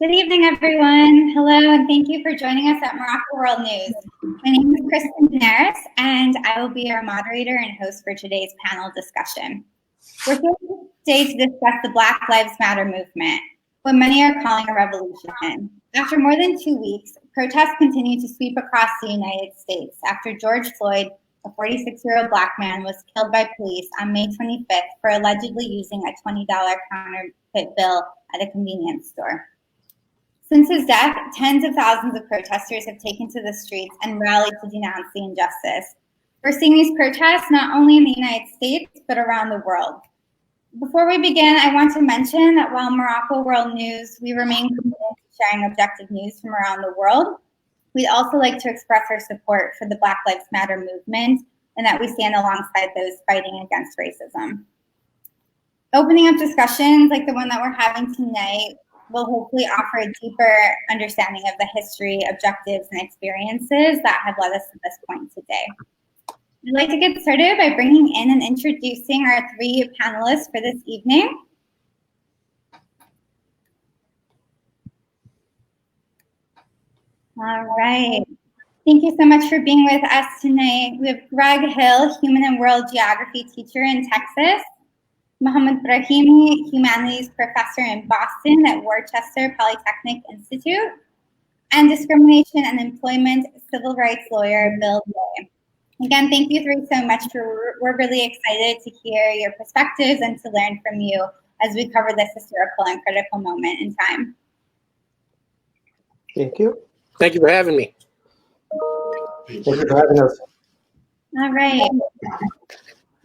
Good evening, everyone. Hello, and thank you for joining us at Morocco World News. My name is Kristen Daenerys, and I will be your moderator and host for today's panel discussion. We're here today to discuss the Black Lives Matter movement, what many are calling a revolution. After more than 2 weeks, protests continue to sweep across the United States after George Floyd, a 46-year-old Black man, was killed by police on May 25th for allegedly using a $20 counterfeit bill at a convenience store. Since his death, tens of thousands of protesters have taken to the streets and rallied to denounce the injustice. We're seeing these protests not only in the United States, but around the world. Before we begin, I want to mention that while Morocco World News, we remain committed to sharing objective news from around the world, we'd also like to express our support for the Black Lives Matter movement and that we stand alongside those fighting against racism. Opening up discussions like the one that we're having tonight will hopefully offer a deeper understanding of the history, objectives, and experiences that have led us to this point today. I'd like to get started by bringing in and introducing our three panelists for this evening. All right. Thank you so much for being with us tonight. We have Greg Hill, Human and World Geography teacher in Texas, Mohammed Brahimi, Humanities Professor in Boston at Worcester Polytechnic Institute, and Discrimination and Employment Civil Rights Lawyer Bill Day. Again, thank you three so much. We're really excited to hear your perspectives and to learn from you as we cover this historical and critical moment in time. Thank you. Thank you for having me. Thank you for having us. All right.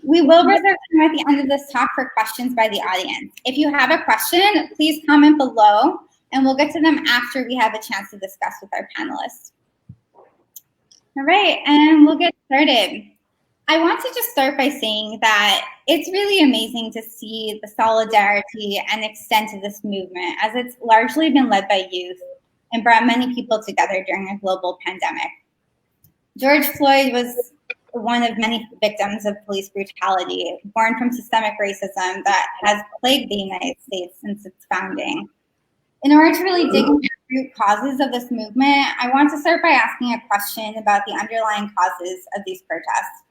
We will reserve time at the end of this talk for questions by the audience. If you have a question, please comment below, and we'll get to them after we have a chance to discuss with our panelists. All right, and we'll get started. I want to just start by saying that it's really amazing to see the solidarity and extent of this movement, as it's largely been led by youth and brought many people together during a global pandemic. George Floyd was one of many victims of police brutality, born from systemic racism that has plagued the United States since its founding. In order to really dig into the root causes of this movement, I want to start by asking a question about the underlying causes of these protests.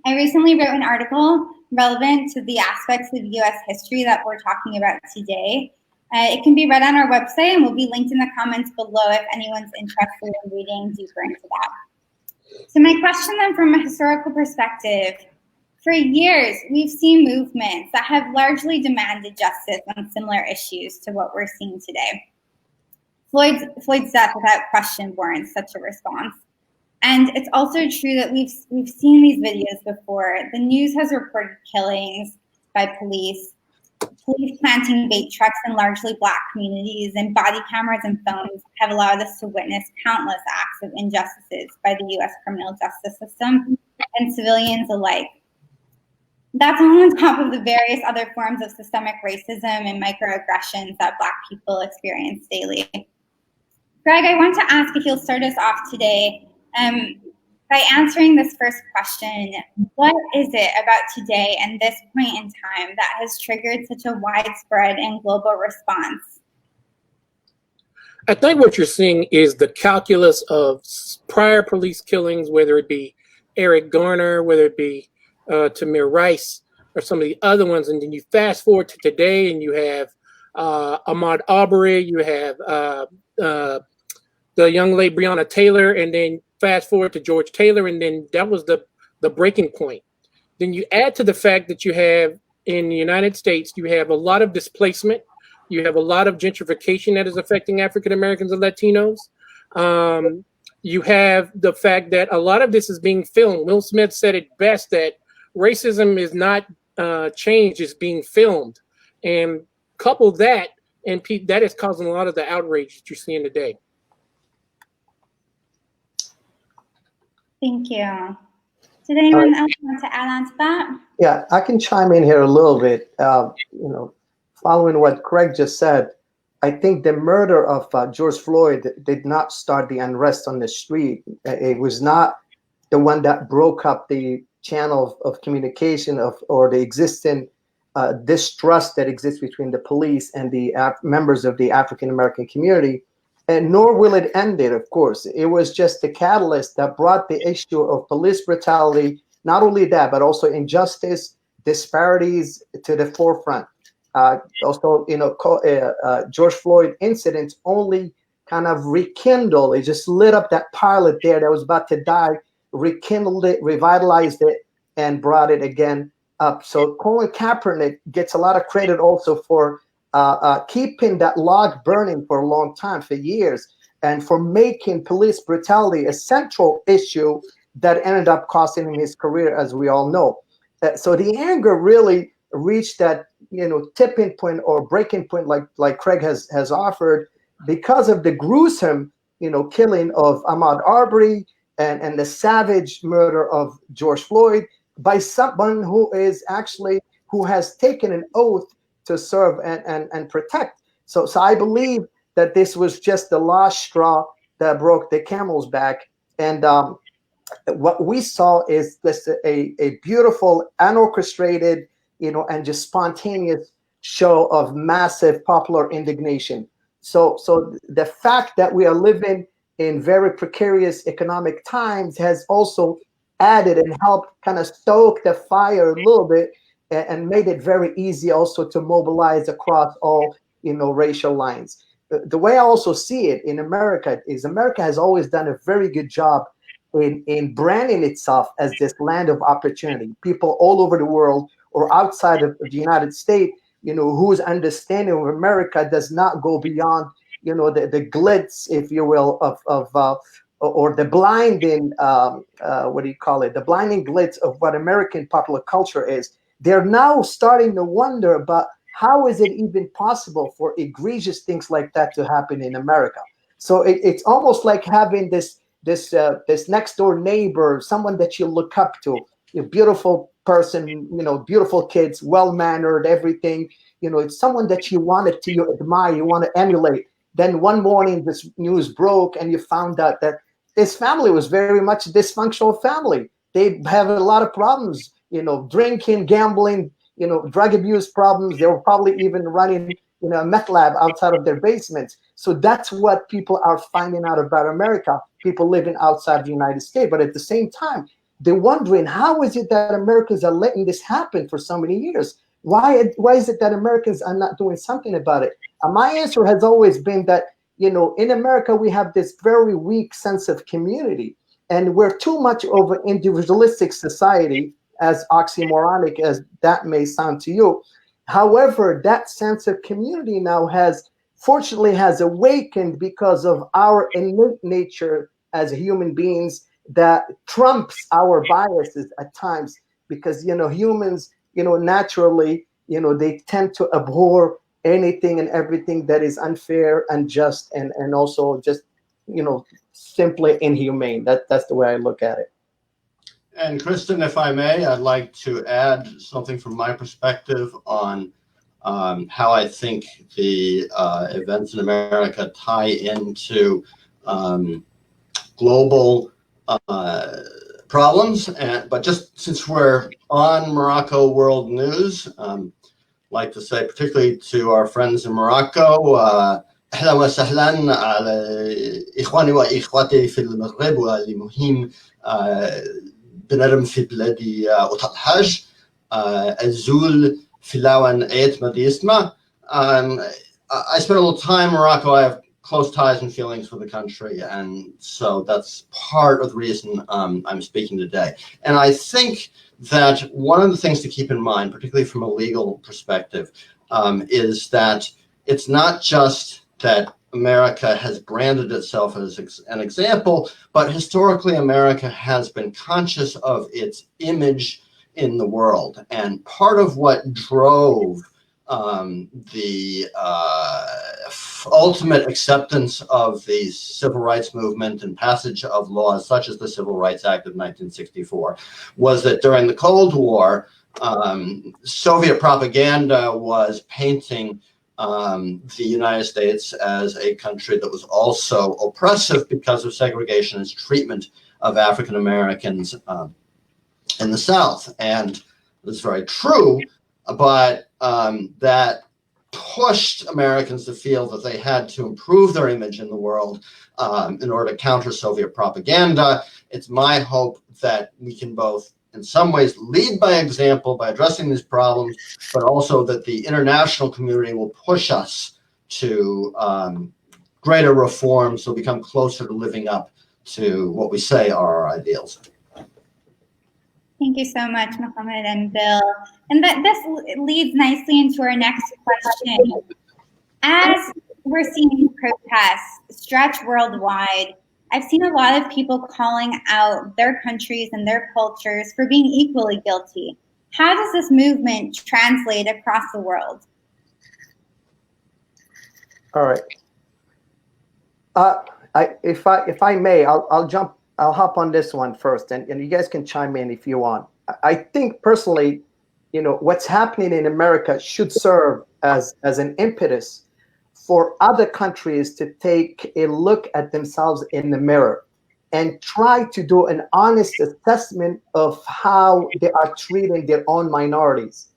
I recently wrote an article relevant to the aspects of US history that we're talking about today. It can be read on our website and will be linked in the comments below if anyone's interested in reading deeper into that. So my question then, from a historical perspective, for years, we've seen movements that have largely demanded justice on similar issues to what we're seeing today. Floyd's death, without question, warrants such a response. And it's also true that we've seen these videos before. The news has reported killings by police planting bait trucks in largely Black communities, and body cameras and phones have allowed us to witness countless acts of injustices by the US criminal justice system and civilians alike. That's all on top of the various other forms of systemic racism and microaggressions that Black people experience daily. Greg, I want to ask if you'll start us off today by answering this first question. What is it about today and this point in time that has triggered such a widespread and global response? I think what you're seeing is the calculus of prior police killings, whether it be Eric Garner, whether it be Tamir Rice, or some of the other ones, and then you fast forward to today and you have Ahmaud Arbery, you have the young lady Breonna Taylor, and then fast forward to George Taylor, and then that was the breaking point. Then you add to the fact that you have in the United States, you have a lot of displacement, you have a lot of gentrification that is affecting African Americans and Latinos. You have the fact that a lot of this is being filmed. Will Smith said it best, that racism is not changed, it's being filmed. And couple that, and that is causing a lot of the outrage that you're seeing today. Thank you. Did anyone else want to add on to that? Yeah, I can chime in here a little bit. Following what Craig just said, I think the murder of George Floyd did not start the unrest on the street. It was not the one that broke up the channel of communication or the existing distrust that exists between the police and the members of the African American community. And nor will it end it, of course. It was just the catalyst that brought the issue of police brutality, not only that, but also injustice, disparities to the forefront. Also, George Floyd incidents only kind of rekindled. It just lit up that pilot there that was about to die, rekindled it, revitalized it, and brought it again up. So Colin Kaepernick gets a lot of credit also for keeping that log burning for a long time, for years, and for making police brutality a central issue that ended up costing him his career, as we all know. So the anger really reached that tipping point or breaking point, like Craig has offered, because of the gruesome killing of Ahmaud Arbery and the savage murder of George Floyd by someone who has taken an oath to serve and protect. So I believe that this was just the last straw that broke the camel's back. And what we saw is this a beautiful, unorchestrated, and just spontaneous show of massive popular indignation. So the fact that we are living in very precarious economic times has also added and helped kind of stoke the fire a little bit, and made it very easy also to mobilize across all racial lines. The way I also see it in America is America has always done a very good job in branding itself as this land of opportunity. People all over the world or outside of the United States, whose understanding of America does not go beyond, the glitz, if you will, or the blinding, the blinding glitz of what American popular culture is. They're now starting to wonder about how is it even possible for egregious things like that to happen in America. So it's almost like having this next door neighbor, someone that you look up to, a beautiful person, beautiful kids, well-mannered, everything. It's someone that you admire, you want to emulate. Then one morning this news broke and you found out that this family was very much a dysfunctional family. They have a lot of problems, drinking, gambling, drug abuse problems. They were probably even running, a meth lab outside of their basements. So that's what people are finding out about America, people living outside the United States. But at the same time, they're wondering, how is it that Americans are letting this happen for so many years? Why is it that Americans are not doing something about it? My answer has always been that, in America, we have this very weak sense of community, and we're too much of an individualistic society, as oxymoronic as that may sound to you. However, that sense of community now fortunately has awakened because of our innate nature as human beings that trumps our biases at times, because, humans, naturally, they tend to abhor anything and everything that is unfair, unjust, and also just, simply inhumane. That's the way I look at it. And Kristen, if I may, I'd like to add something from my perspective on how I think the events in America tie into global problems. But just since we're on Morocco World News, I'd like to say particularly to our friends in Morocco, أهلا وسهلا على إخواني وإخواتي في المغرب واللي مهم بنرم في بلادي وطن الحاج الزول في لاون ايت مديسما. I spent a little time in Morocco. I have close ties and feelings for the country, and so that's part of the reason I'm speaking today. And I think that one of the things to keep in mind, particularly from a legal perspective, is that it's not just that America has branded itself as an example, but historically America has been conscious of its image in the world. And part of what drove the ultimate acceptance of the civil rights movement and passage of laws such as the Civil Rights Act of 1964 was that during the Cold War, Soviet propaganda was painting the United States as a country that was also oppressive because of segregation and treatment of African Americans in the South. And it's very true, but that pushed Americans to feel that they had to improve their image in the world in order to counter Soviet propaganda. It's my hope that we can both, in some ways, lead by example by addressing these problems, but also that the international community will push us to greater reforms so we become closer to living up to what we say are our ideals. Thank you so much, Mohammed and Bill. And this leads nicely into our next question. As we're seeing protests stretch worldwide, I've seen a lot of people calling out their countries and their cultures for being equally guilty. How does this movement translate across the world? All right. If I may, I'll hop on this one first, and you guys can chime in if you want. I think personally, what's happening in America should serve as an impetus for other countries to take a look at themselves in the mirror and try to do an honest assessment of how they are treating their own minorities.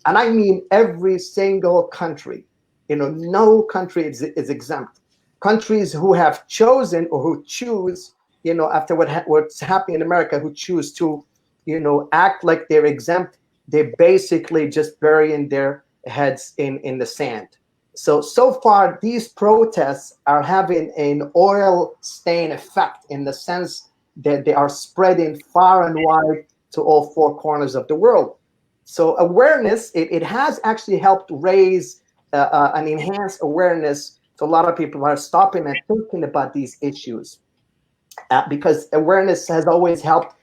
And I mean every single country. No country is exempt. Countries who have chosen or who choose, after what's happening in America, who choose to, act like they're exempt, they're basically just burying their heads in the sand. So far, these protests are having an oil stain effect in the sense that they are spreading far and wide to all four corners of the world. So awareness, it has actually helped raise and enhance awareness to a lot of people who are stopping and thinking about these issues, because awareness has always helped,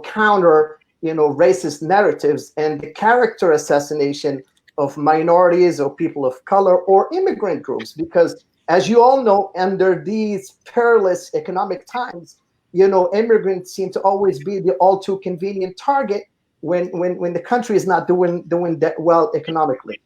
counter, racist narratives and the character assassination of minorities or people of color or immigrant groups. Because as you all know, under these perilous economic times, immigrants seem to always be the all too convenient target when the country is not doing that well economically.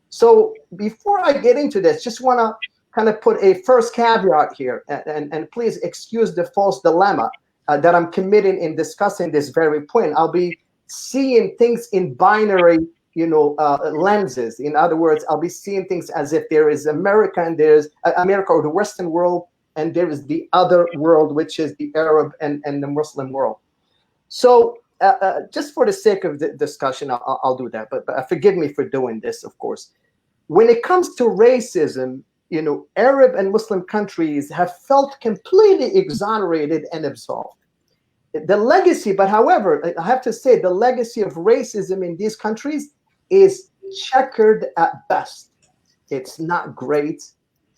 So before I get into this, just want to kind of put a first caveat here, and please excuse the false dilemma that I'm committing in discussing this very point. I'll be seeing things in binary, lenses. In other words, I'll be seeing things as if there is America and there's America or the Western world, and there is the other world, which is the Arab and the Muslim world. So just for the sake of the discussion, I'll do that. But forgive me for doing this, of course. When it comes to racism, Arab and Muslim countries have felt completely exonerated and absolved. The legacy, but however, I have to say, the legacy of racism in these countries is checkered at best. It's not great.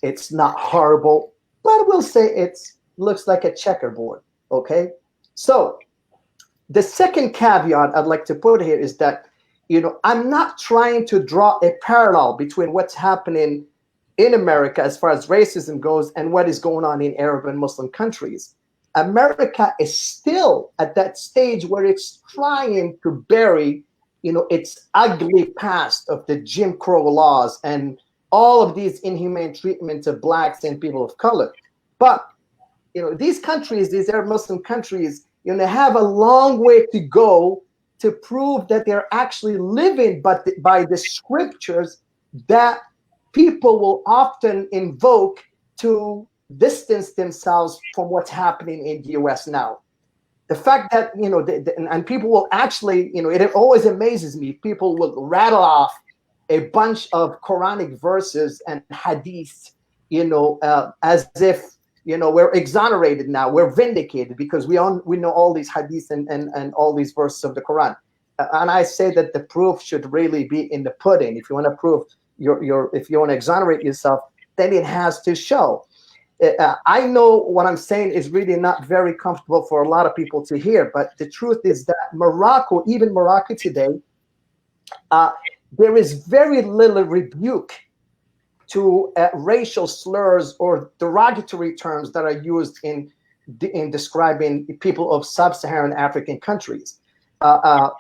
It's not horrible, but we'll say it looks like a checkerboard, okay? So the second caveat I'd like to put here is that, I'm not trying to draw a parallel between what's happening in America as far as racism goes and what is going on in Arab and Muslim countries. America is still at that stage where it's trying to bury, its ugly past of the Jim Crow laws and all of these inhumane treatments of blacks and people of color. But, these countries, these Arab Muslim countries, have a long way to go to prove that they're actually living by the scriptures that people will often invoke to distance themselves from what's happening in the US now. The fact that, and people will actually, it always amazes me, people will rattle off a bunch of Quranic verses and hadiths, as if, we're exonerated now, we're vindicated because we know all these hadiths and all these verses of the Quran. And I say that the proof should really be in the pudding. If you want to prove if you want to exonerate yourself, then it has to show. I know what I'm saying is really not very comfortable for a lot of people to hear, but the truth is that Morocco, even Morocco today, there is very little rebuke to racial slurs or derogatory terms that are used in describing people of sub-Saharan African countries. I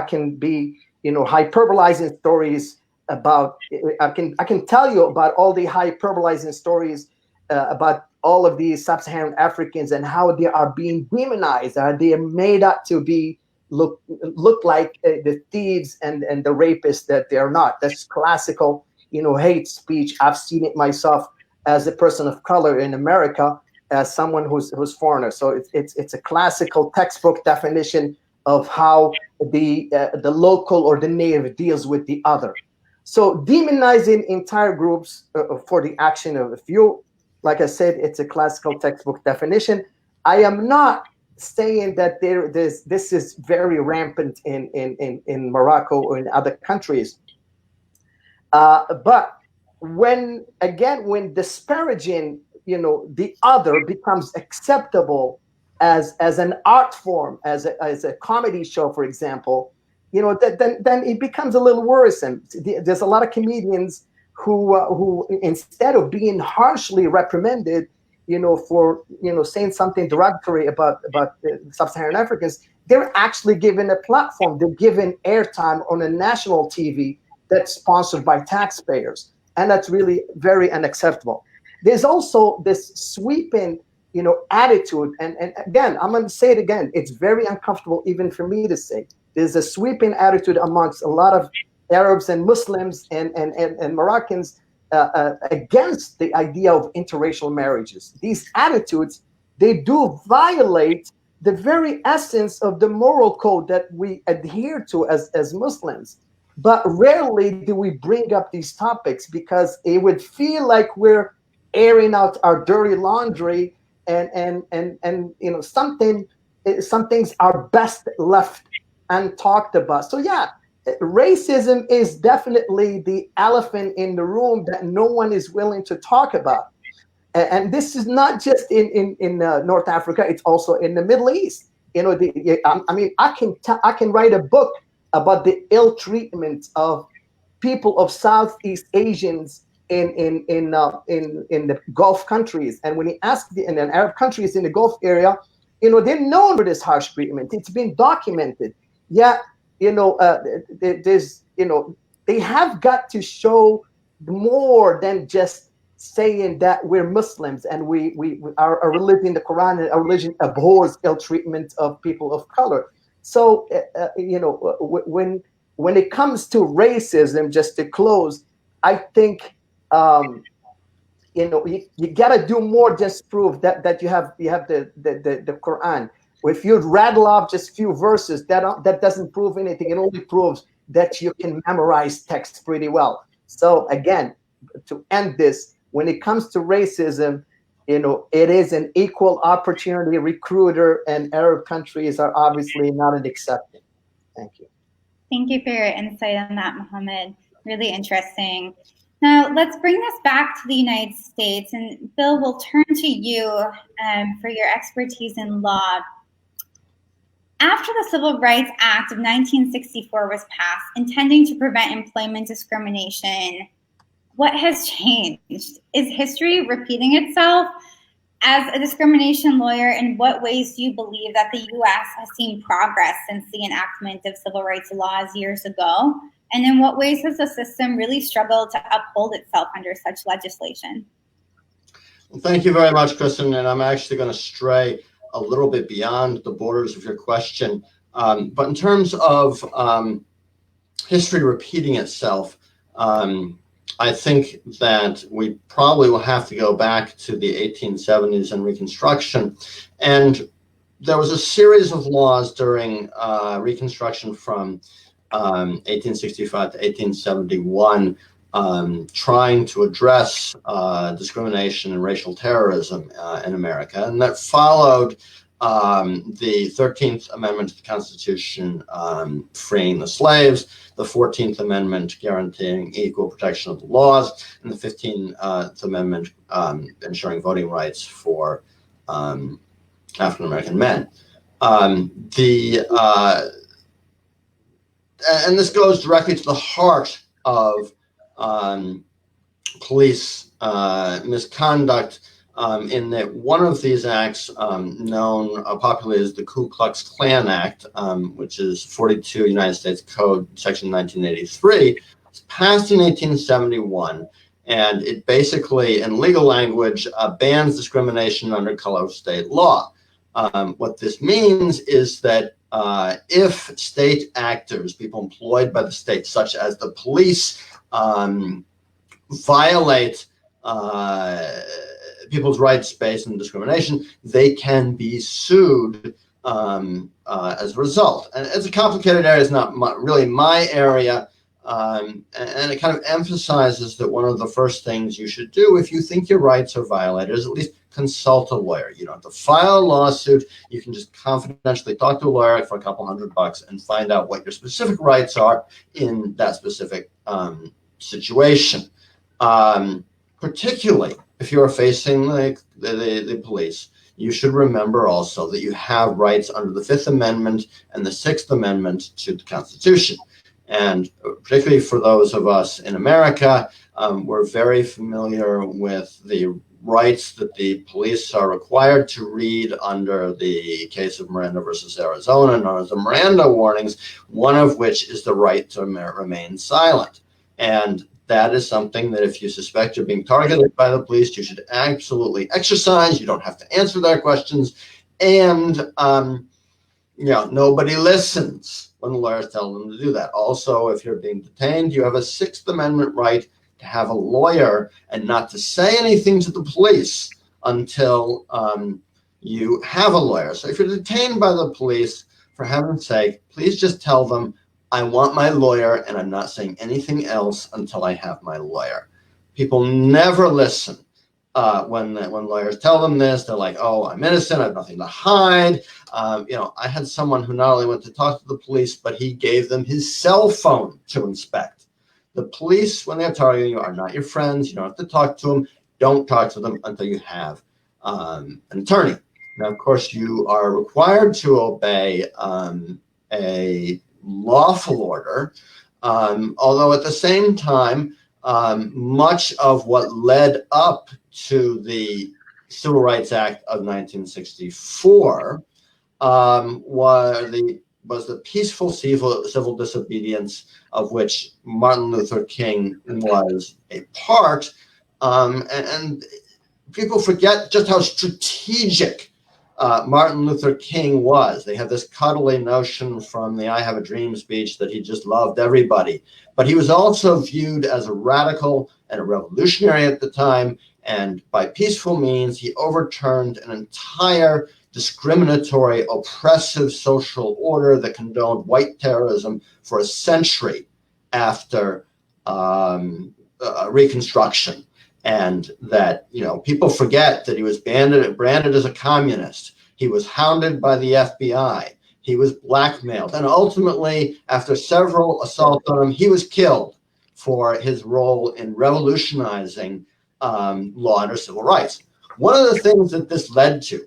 can be, hyperbolizing stories about. I can tell you about all the hyperbolizing stories about all of these sub-Saharan Africans and how they are being demonized. They are made up to be look like the thieves and the rapists that they are not. That's classical, hate speech. I've seen it myself as a person of color in America, as someone who's foreigner. So it's a classical textbook definition of how the local or the native deals with the other. So demonizing entire groups for the action of a few, like I said, it's a classical textbook definition. I am not saying that this is very rampant in Morocco or in other countries. But when disparaging, the other becomes acceptable as an art form, as a comedy show, for example, then it becomes a little worrisome. There's a lot of comedians who instead of being harshly reprimanded, for saying something derogatory about sub-Saharan Africans, they're actually given a platform. They're given airtime on a national TV that's sponsored by taxpayers, and that's really very unacceptable. There's also this sweeping, attitude, and again, I'm going to say it again. It's very uncomfortable even for me to say. There's a sweeping attitude amongst a lot of Arabs and Muslims and Moroccans against the idea of interracial marriages. These attitudes, they do violate the very essence of the moral code that we adhere to as Muslims. But rarely do we bring up these topics because it would feel like we're airing out our dirty laundry, and some things are best left untalked about. So yeah, racism is definitely the elephant in the room that no one is willing to talk about. And this is not just in North Africa; it's also in the Middle East. I can write a book about the ill treatment of people of Southeast Asians in the Gulf countries, and when you ask in Arab countries in the Gulf area, they're known for this harsh treatment. It's been documented. Yet, they have got to show more than just saying that we're Muslims and our religion, the Quran, and our religion abhors ill treatment of people of color. So, when it comes to racism, just to close, I think you got to do more. Just prove that you have the Quran. If you rattle off just a few verses, that doesn't prove anything. It only proves that you can memorize text pretty well. So again, to end this, when it comes to racism, it is an equal opportunity recruiter, and Arab countries are obviously not an exception. Thank you. Thank you for your insight on that, Mohammed. Really interesting. Now, let's bring this back to the United States. And Bill, we'll turn to you for your expertise in law. After the Civil Rights Act of 1964 was passed, intending to prevent employment discrimination, what has changed? Is history repeating itself? As a discrimination lawyer, in what ways do you believe that the U.S. has seen progress since the enactment of civil rights laws years ago? And in what ways has the system really struggled to uphold itself under such legislation? Well, thank you very much, Kristen. And I'm actually going to stray a little bit beyond the borders of your question. But in terms of history repeating itself, I think that we probably will have to go back to the 1870s and Reconstruction. And there was a series of laws during Reconstruction from 1865 to 1871 trying to address discrimination and racial terrorism in America. And that followed the 13th Amendment to the Constitution freeing the slaves, the 14th Amendment guaranteeing equal protection of the laws, and the 15th Amendment ensuring voting rights for African-American men. And this goes directly to the heart of police misconduct, in that one of these acts, known popularly as the Ku Klux Klan Act, which is 42 United States Code, Section 1983, was passed in 1871, and it basically, in legal language, bans discrimination under color of state law. What this means is that if state actors, people employed by the state, such as the police, violate people's rights based on discrimination, they can be sued as a result. And it's a complicated area. It's not really my area. And it kind of emphasizes that one of the first things you should do if you think your rights are violated is at least consult a lawyer. You don't have to file a lawsuit. You can just confidentially talk to a lawyer for a couple $100 and find out what your specific rights are in that specific situation. Particularly if you're facing the police, you should remember also that you have rights under the Fifth Amendment and the Sixth Amendment to the Constitution. And particularly for those of us in America, we're very familiar with the rights that the police are required to read under the case of Miranda versus Arizona, known as the Miranda warnings, one of which is the right to remain silent. And that is something that if you suspect you're being targeted by the police, you should absolutely exercise. You don't have to answer their questions. And, nobody listens when the lawyers tell them to do that. Also, if you're being detained, you have a Sixth Amendment right to have a lawyer and not to say anything to the police until you have a lawyer. So if you're detained by the police, for heaven's sake, please just tell them, I want my lawyer and I'm not saying anything else until I have my lawyer. People never listen when lawyers tell them this. They're like, oh, I'm innocent. I have nothing to hide. I had someone who not only went to talk to the police, but he gave them his cell phone to inspect. The police, when they're targeting you, are not your friends. You don't have to talk to them. Don't talk to them until you have an attorney. Now, of course, you are required to obey a lawful order, although at the same time, much of what led up to the Civil Rights Act of 1964 was the peaceful civil disobedience of which Martin Luther King was a part. And people forget just how strategic Martin Luther King was. They have this cuddly notion from the I Have a Dream speech that he just loved everybody. But he was also viewed as a radical and a revolutionary at the time. And by peaceful means, he overturned an entire discriminatory, oppressive social order that condoned white terrorism for a century after Reconstruction. And that, people forget that he was branded as a communist. He was hounded by the FBI. He was blackmailed. And ultimately, after several assaults on him, he was killed for his role in revolutionizing law under civil rights. One of the things that this led to,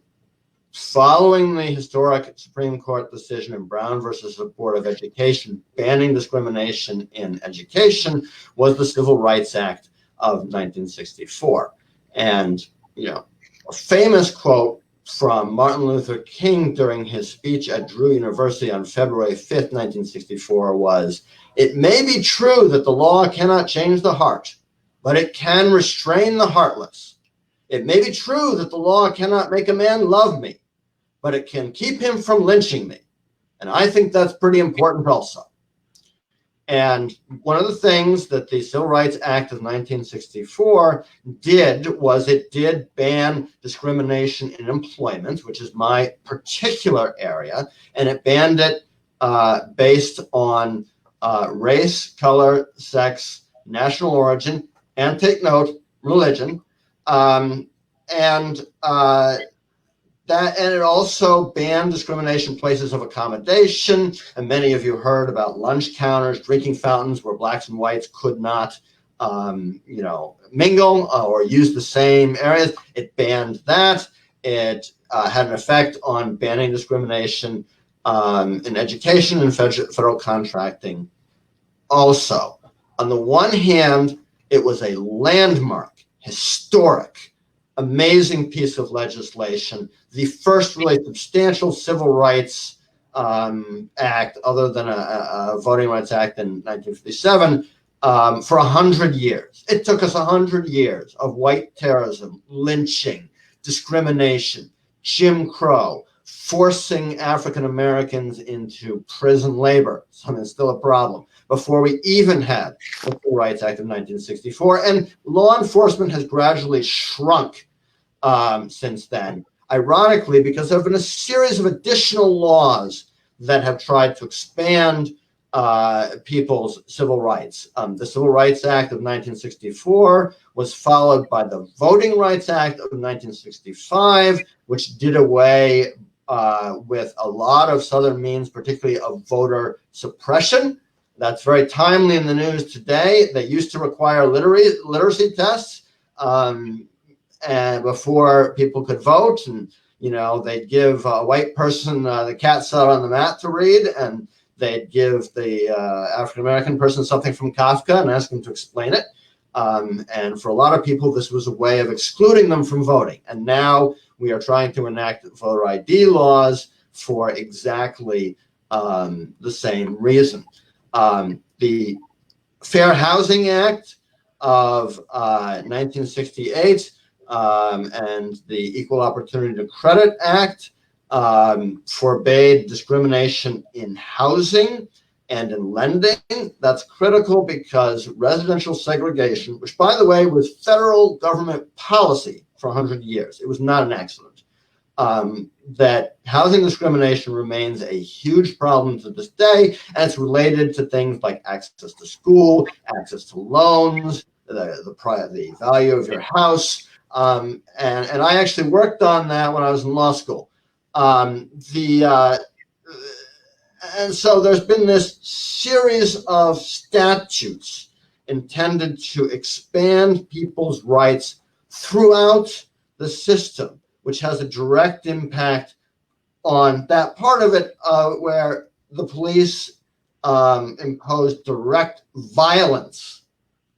following the historic Supreme Court decision in Brown versus the Board of Education banning discrimination in education, was the Civil Rights Act of 1964. And, a famous quote from Martin Luther King during his speech at Drew University on February 5th, 1964 was, "It may be true that the law cannot change the heart, but it can restrain the heartless. It may be true that the law cannot make a man love me, but it can keep him from lynching me. And I think that's pretty important also." And one of the things that the Civil Rights Act of 1964 did was it did ban discrimination in employment, which is my particular area, and it banned it based on race, color, sex, national origin, and take note, religion, and it also banned discrimination in places of accommodation. And many of you heard about lunch counters, drinking fountains where blacks and whites could not, mingle or use the same areas. It banned that. It had an effect on banning discrimination in education and federal contracting also. On the one hand, it was a landmark, historic, amazing piece of legislation, the first really substantial civil rights act, other than a Voting Rights Act in 1957, for 100 years. It took us 100 years of white terrorism, lynching, discrimination, Jim Crow, forcing African Americans into prison labor, something that's still a problem, before we even had the Civil Rights Act of 1964. And law enforcement has gradually shrunk since then, ironically, because there have been a series of additional laws that have tried to expand people's civil rights. The Civil Rights Act of 1964 was followed by the Voting Rights Act of 1965, which did away with a lot of Southern means, particularly of voter suppression. That's very timely in the news today. They used to require literacy tests and before people could vote, and they'd give a white person the cat sat on the mat to read, and they'd give the African American person something from Kafka and ask them to explain it. And for a lot of people, this was a way of excluding them from voting. And now we are trying to enact voter ID laws for exactly the same reason. The Fair Housing Act of 1968 and the Equal Opportunity to Credit Act forbade discrimination in housing and in lending. That's critical because residential segregation, which by the way was federal government policy for 100 years, it was not an accident, that housing discrimination remains a huge problem to this day, and it's related to things like access to school, access to loans, the value of your house, and I actually worked on that when I was in law school. And so there's been this series of statutes intended to expand people's rights throughout the system, which has a direct impact on that part of it where the police impose direct violence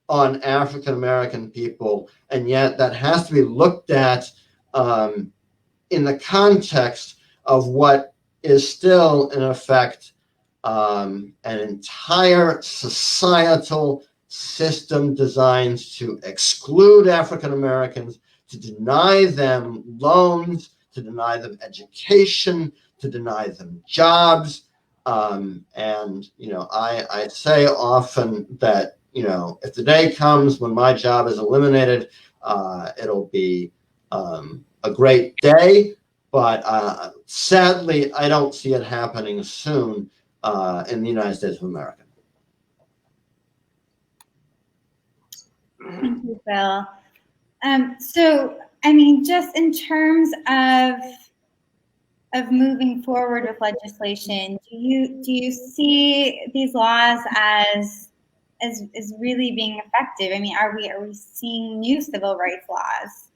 on African American people, and yet that has to be looked at in the context of what is still, in effect, an entire societal system designed to exclude African Americans, to deny them loans, to deny them education, to deny them jobs. And, I say often that, if the day comes when my job is eliminated, it'll be a great day. But sadly, I don't see it happening soon in the United States of America. Thank you, Bill. So, just in terms of moving forward with legislation, do you see these laws as really being effective? Are we seeing new civil rights laws?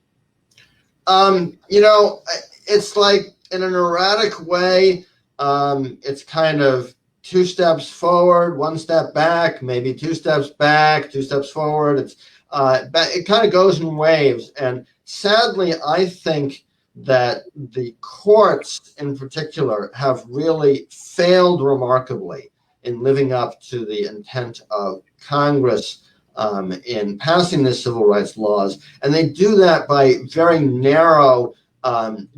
It's like in an erratic way. It's kind of 2 steps forward, 1 step back, maybe 2 steps back, 2 steps forward. It kind of goes in waves. And sadly, I think that the courts in particular have really failed remarkably in living up to the intent of Congress in passing the civil rights laws. And they do that by very narrow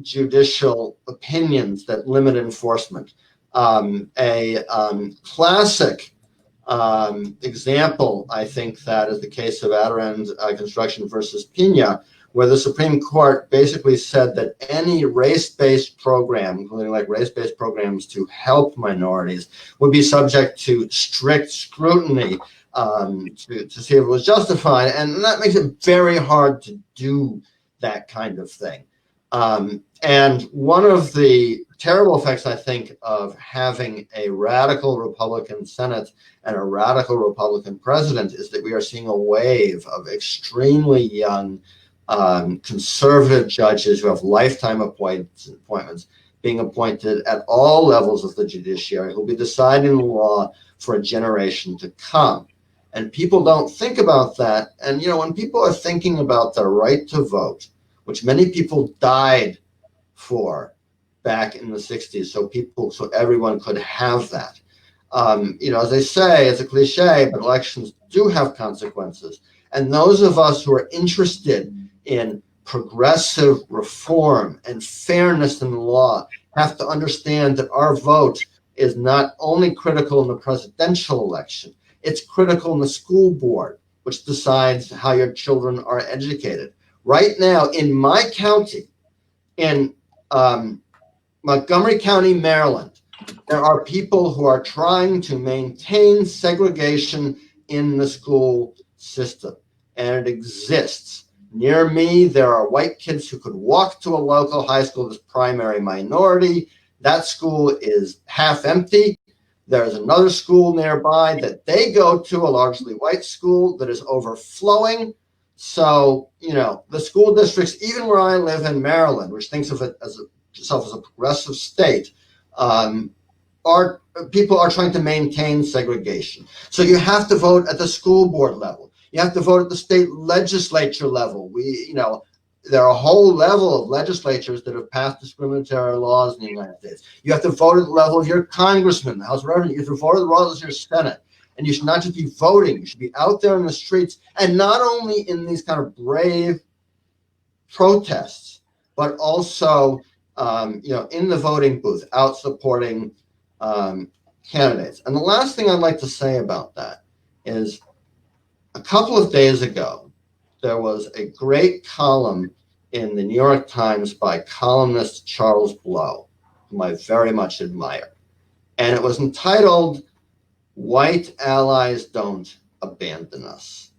judicial opinions that limit enforcement. A classic example, I think, that is the case of Adirond Construction versus Pena, where the Supreme Court basically said that any race-based program, including like race-based programs to help minorities, would be subject to strict scrutiny to see if it was justified. And that makes it very hard to do that kind of thing. And one of the terrible effects, I think, of having a radical Republican Senate and a radical Republican president is that we are seeing a wave of extremely young conservative judges who have lifetime appointments being appointed at all levels of the judiciary, who will be deciding the law for a generation to come. And people don't think about that. And, when people are thinking about the right to vote, which many people died for back in the 60s, so everyone could have that. As they say, it's a cliche, but elections do have consequences. And those of us who are interested in progressive reform and fairness in the law have to understand that our vote is not only critical in the presidential election, it's critical in the school board, which decides how your children are educated. Right now, in my county, in Montgomery County, Maryland, there are people who are trying to maintain segregation in the school system, and it exists. Near me, there are white kids who could walk to a local high school that's primary minority. That school is half empty. There's another school nearby that they go to, a largely white school that is overflowing. So, you know, the school districts, even where I live in Maryland, which thinks of it as itself as a progressive state, people are trying to maintain segregation. So you have to vote at the school board level. You have to vote at the state legislature level. There are a whole level of legislatures that have passed discriminatory laws in the United States. You have to vote at the level of your congressman, the House of Representatives. You have to vote at the level of your Senate. And you should not just be voting. You should be out there in the streets, and not only in these kind of brave protests, but also, in the voting booth, out supporting candidates. And the last thing I'd like to say about that is, a couple of days ago, there was a great column in the New York Times by columnist Charles Blow, whom I very much admire. And it was entitled, "White Allies Don't Abandon Us."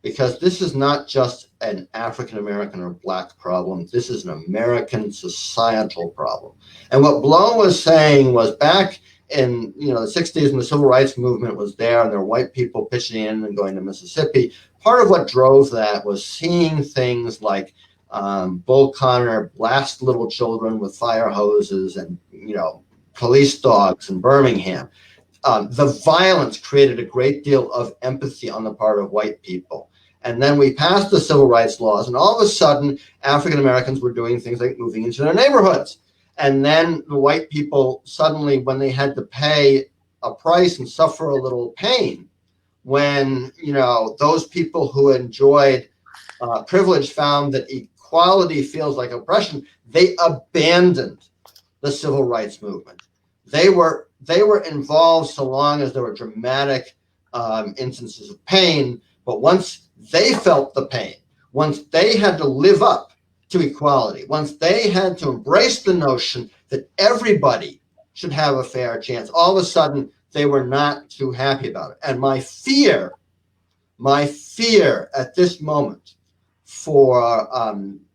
Because this is not just an African American or Black problem. This is an American societal problem. And what Blow was saying was, back in the 60s, when the civil rights movement was there and there were white people pitching in and going to Mississippi, part of what drove that was seeing things like Bull Connor blast little children with fire hoses and police dogs in Birmingham. The violence created a great deal of empathy on the part of white people. And then we passed the civil rights laws, and all of a sudden, African Americans were doing things like moving into their neighborhoods. And then the white people suddenly, when they had to pay a price and suffer a little pain, when those people who enjoyed privilege found that equality feels like oppression, they abandoned the civil rights movement. They were involved so long as there were dramatic instances of pain, but once they felt the pain, once they had to live up to equality, once they had to embrace the notion that everybody should have a fair chance, all of a sudden they were not too happy about it. And my fear at this moment for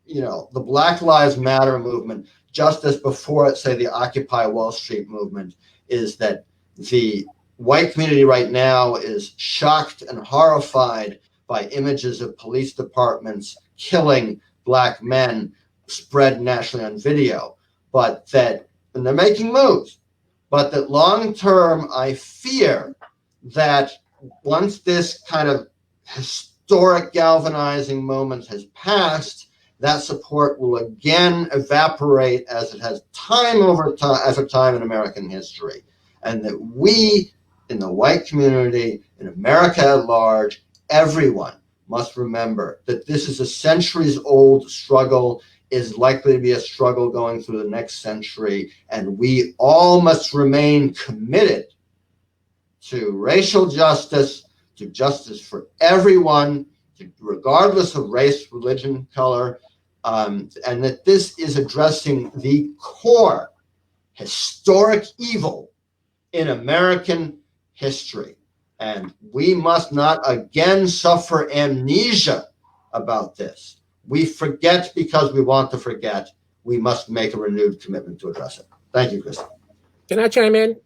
the Black Lives Matter movement, just as before, say, the Occupy Wall Street movement, is that the white community right now is shocked and horrified by images of police departments killing Black men spread nationally on video, and they're making moves, but that long term, I fear that once this kind of historic galvanizing moment has passed, that support will again evaporate, as it has time after time in American history. And that we, in the white community, in America at large, everyone must remember that this is a centuries-old struggle, is likely to be a struggle going through the next century, and we all must remain committed to racial justice, to justice for everyone, regardless of race, religion, color, and that this is addressing the core historic evil in American history. And we must not again suffer amnesia about this. We forget because we want to forget. We must make a renewed commitment to address it. Thank you, Kristen. Can I chime in?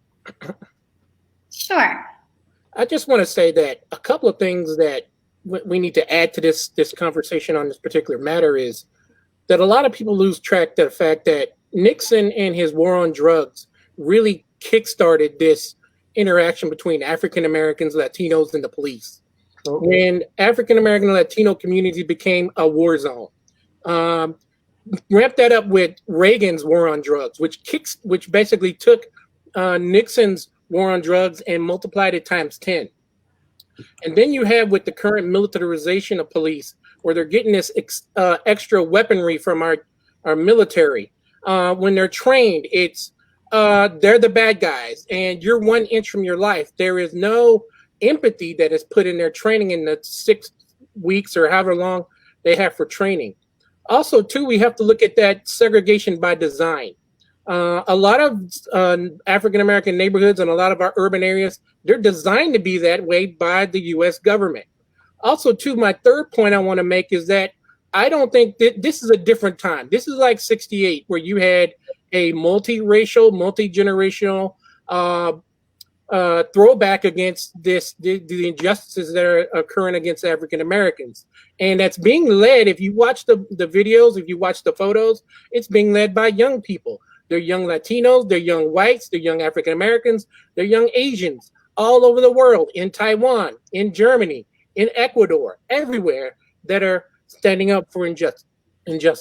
Sure. I just want to say that a couple of things that we need to add to this conversation on this particular matter is that a lot of people lose track of the fact that Nixon and his war on drugs really kickstarted this interaction between African Americans, Latinos, and the police. Okay. When African American and Latino community became a war zone. Ramp that up with Reagan's war on drugs, which basically took Nixon's war on drugs and multiplied it times 10. And then you have, with the current militarization of police, where they're getting this extra weaponry from our military. When they're trained, it's they're the bad guys, and you're 1 inch from your life. There is no empathy that is put in their training in the 6 weeks or however long they have for training. Also, too, we have to look at that segregation by design. A lot of African-American neighborhoods and a lot of our urban areas, they're designed to be that way by the U.S. government. Also, too, my third point I want to make is that I don't think that this is a different time. This is like 68, where you had a multiracial, multi-generational throwback against the injustices that are occurring against African Americans. And that's being led, if you watch the videos, if you watch the photos, it's being led by young people. They're young Latinos, they're young whites, they're young African Americans, they're young Asians all over the world, in Taiwan, in Germany, in Ecuador, everywhere, that are standing up for injustice.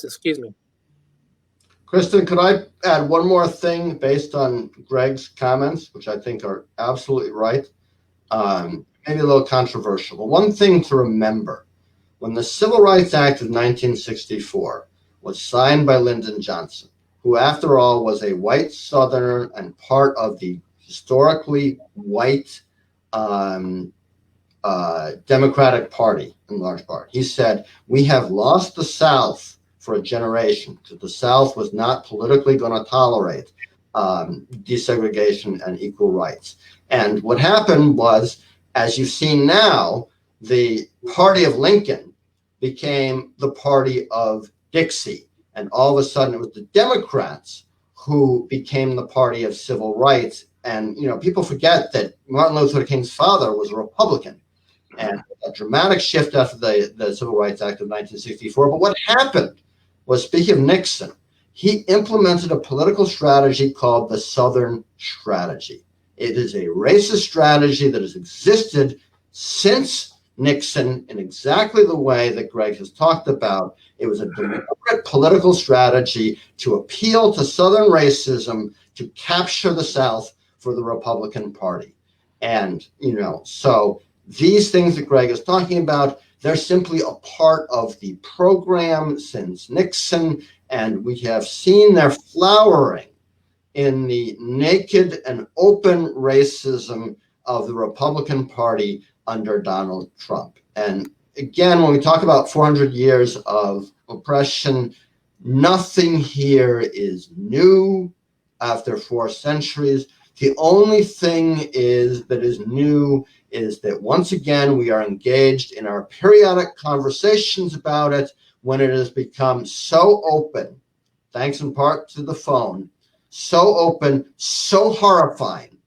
Excuse me. Kristen, could I add one more thing based on Greg's comments, which I think are absolutely right? Maybe a little controversial, but one thing to remember: when the Civil Rights Act of 1964 was signed by Lyndon Johnson, who, after all, was a white Southerner and part of the historically white Democratic Party, in large part, he said, "We have lost the South for a generation, because the South was not politically going to tolerate desegregation and equal rights." And what happened was, as you've seen now, the party of Lincoln became the party of Dixie. And all of a sudden, it was the Democrats who became the party of civil rights. And, you know, people forget that Martin Luther King's father was a Republican. And a dramatic shift after the Civil Rights Act of 1964. But what happened was, speaking of Nixon, he implemented a political strategy called the Southern Strategy. It is a racist strategy that has existed since Nixon in exactly the way that Greg has talked about. It was a deliberate political strategy to appeal to Southern racism, to capture the South for the Republican Party. And, you know, so these things that Greg is talking about, they're simply a part of the program since Nixon, and we have seen their flowering in the naked and open racism of the Republican Party under Donald Trump. And again, when we talk about 400 years of oppression, nothing here is new after 4 centuries. The only thing that is new is that once again, we are engaged in our periodic conversations about it when it has become so open, thanks in part to the phone, so open, so horrifying,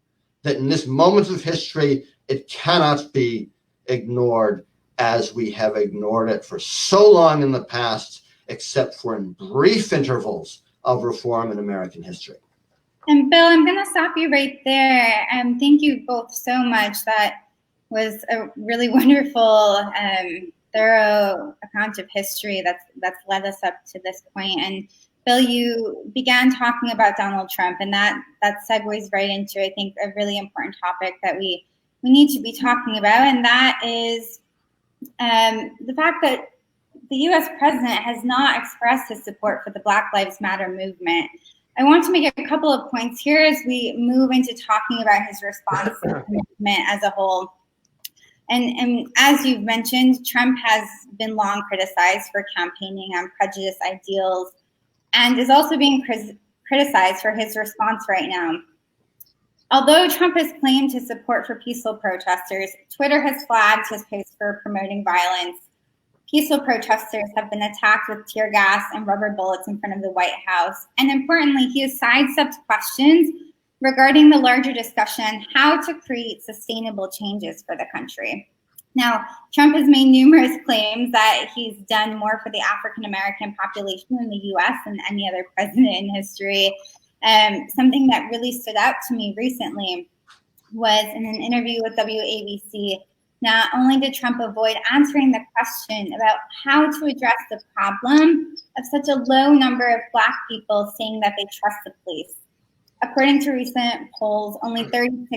that in this moment of history, it cannot be ignored, as we have ignored it for so long in the past, except for in brief intervals of reform in American history. And Bill, I'm going to stop you right there. Thank you both so much. That was a really wonderful, thorough account of history that's led us up to this point. And Bill, you began talking about Donald Trump, and that segues right into, I think, a really important topic that we need to be talking about, and that is the fact that the U.S. president has not expressed his support for the Black Lives Matter movement. I want to make a couple of points here as we move into talking about his response to the movement as a whole. And as you've mentioned, Trump has been long criticized for campaigning on prejudice ideals, and is also being criticized for his response right now. Although Trump has claimed his support for peaceful protesters, Twitter has flagged his posts for promoting violence. Peaceful protesters have been attacked with tear gas and rubber bullets in front of the White House. And importantly, he has sidestepped questions regarding the larger discussion on how to create sustainable changes for the country. Now, Trump has made numerous claims that he's done more for the African-American population in the US than any other president in history. Something that really stood out to me recently was in an interview with WABC. Not only did Trump avoid answering the question about how to address the problem of such a low number of Black people saying that they trust the police. According to recent polls, only 36%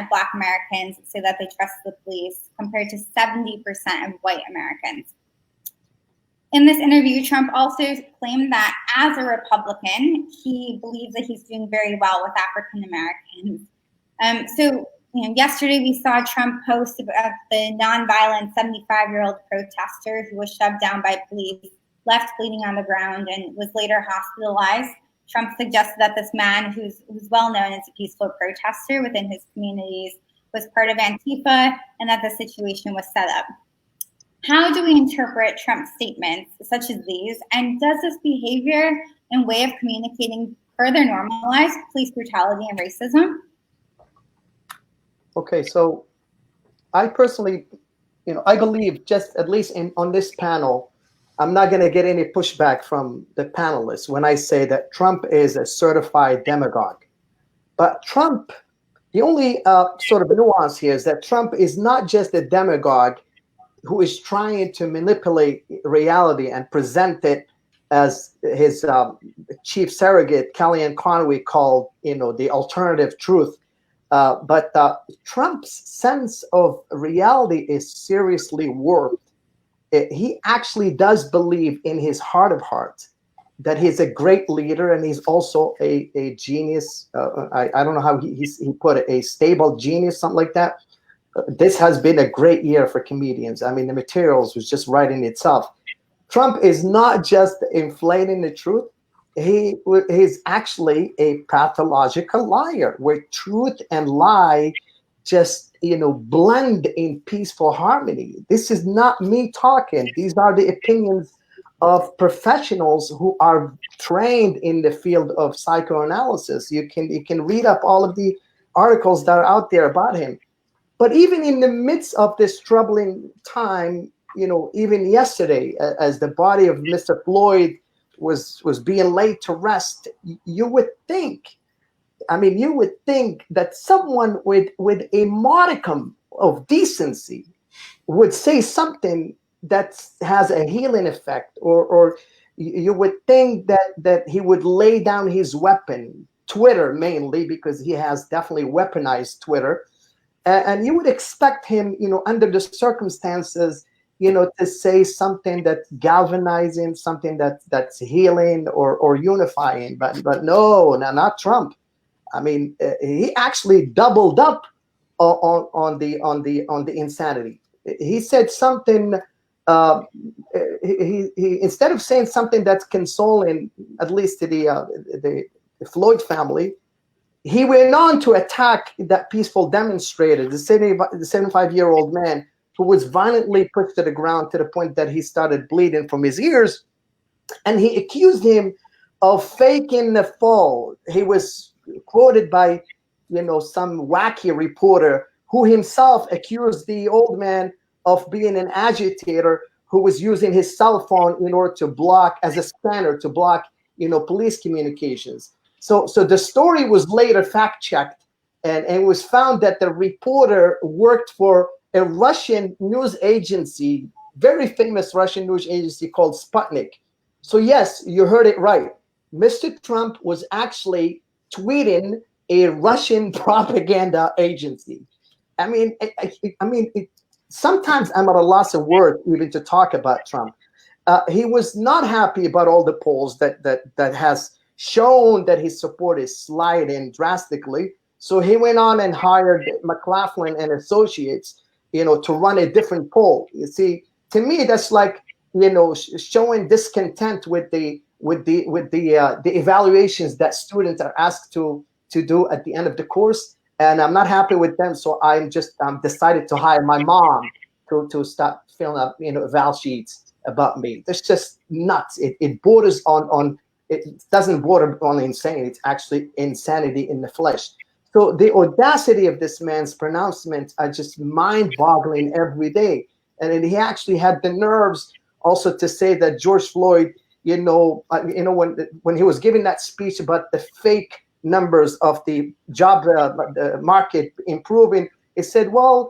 of Black Americans say that they trust the police, compared to 70% of white Americans. In this interview, Trump also claimed that as a Republican, he believes that he's doing very well with African Americans. So yesterday we saw Trump post about the nonviolent 75-year-old protester who was shoved down by police, left bleeding on the ground, and was later hospitalized. Trump suggested that this man, who's well known as a peaceful protester within his communities, was part of Antifa, and that the situation was set up. How do we interpret Trump's statements such as these, and does this behavior and way of communicating further normalize police brutality and racism? Okay, so I personally, I believe, just at least on this panel, I'm not going to get any pushback from the panelists when I say that Trump is a certified demagogue. But Trump, the only sort of nuance here is that Trump is not just a demagogue who is trying to manipulate reality and present it as his chief surrogate, Kellyanne Conway, called, the alternative truth. But Trump's sense of reality is seriously warped. He actually does believe in his heart of hearts that he's a great leader, and he's also a genius. I don't know how he put it, a stable genius, something like that. This has been a great year for comedians. I mean, the materials was just writing itself. Trump is not just inflating the truth. He's actually a pathological liar, where truth and lie just blend in peaceful harmony. This is not me talking. These are the opinions of professionals who are trained in the field of psychoanalysis. You can read up all of the articles that are out there about him. But even in the midst of this troubling time, even yesterday, as the body of Mr. Floyd was being laid to rest, you would think that someone with a modicum of decency would say something that has a healing effect, or you would think that he would lay down his weapon, Twitter mainly, because he has definitely weaponized Twitter, and you would expect him, under the circumstances, to say something that's galvanizing, something that's healing or unifying, but no, not Trump. I mean, he actually doubled up on the insanity. He said something. He instead of saying something that's consoling, at least to the Floyd family, he went on to attack that peaceful demonstrator, the 75-year-old man who was violently pushed to the ground to the point that he started bleeding from his ears, and he accused him of faking the fall. He was quoted by some wacky reporter who himself accused the old man of being an agitator who was using his cell phone in order to block, as a scanner, to block police communications. So the story was later fact-checked, and it was found that the reporter worked for a Russian news agency, very famous Russian news agency called Sputnik. So yes, you heard it right. Mr. Trump was actually tweeting a Russian propaganda agency. I mean, sometimes I'm at a loss of words even to talk about Trump. He was not happy about all the polls that has shown that his support is sliding drastically. So he went on and hired McLaughlin and Associates, to run a different poll. You see, to me, that's like, showing discontent with the evaluations that students are asked to do at the end of the course, and I'm not happy with them. So I'm decided to hire my mom to start filling up eval sheets about me. That's just nuts. It borders on it doesn't border on insane. It's actually insanity in the flesh. So the audacity of this man's pronouncements are just mind-boggling every day. And then he actually had the nerves also to say that George Floyd, when he was giving that speech about the fake numbers of the job market improving, he said, well,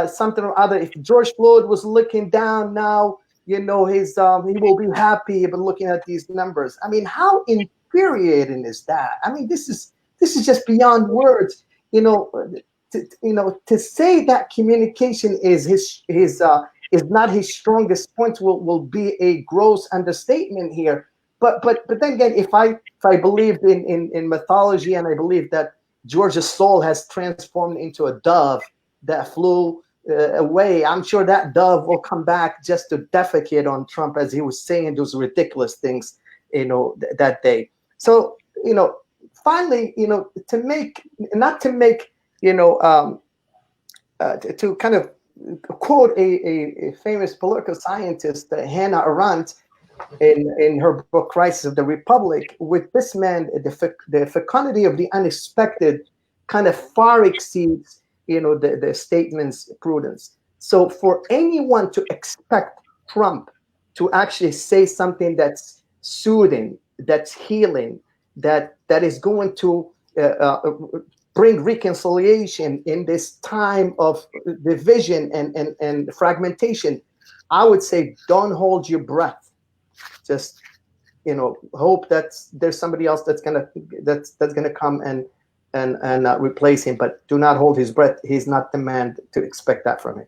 something or other. If George Floyd was looking down now, he will be happy about looking at these numbers. I mean, how infuriating is that? I mean, this is just beyond words. To say that communication is his is not his strongest point will be a gross understatement here. But then again, if I believed in mythology, and I believe that George's soul has transformed into a dove that flew away, I'm sure that dove will come back just to defecate on Trump as he was saying those ridiculous things, that day. So, finally, to kind of quote a famous political scientist, Hannah Arendt, in her book Crisis of the Republic, with this man, the fecundity of the unexpected kind of far exceeds the statement's prudence. So for anyone to expect Trump to actually say something that's soothing, that's healing, that is going to bring reconciliation in this time of division and fragmentation, I would say don't hold your breath. Just hope that there's somebody else that's gonna come and replace him, but do not hold his breath. He's not the man to expect that from him.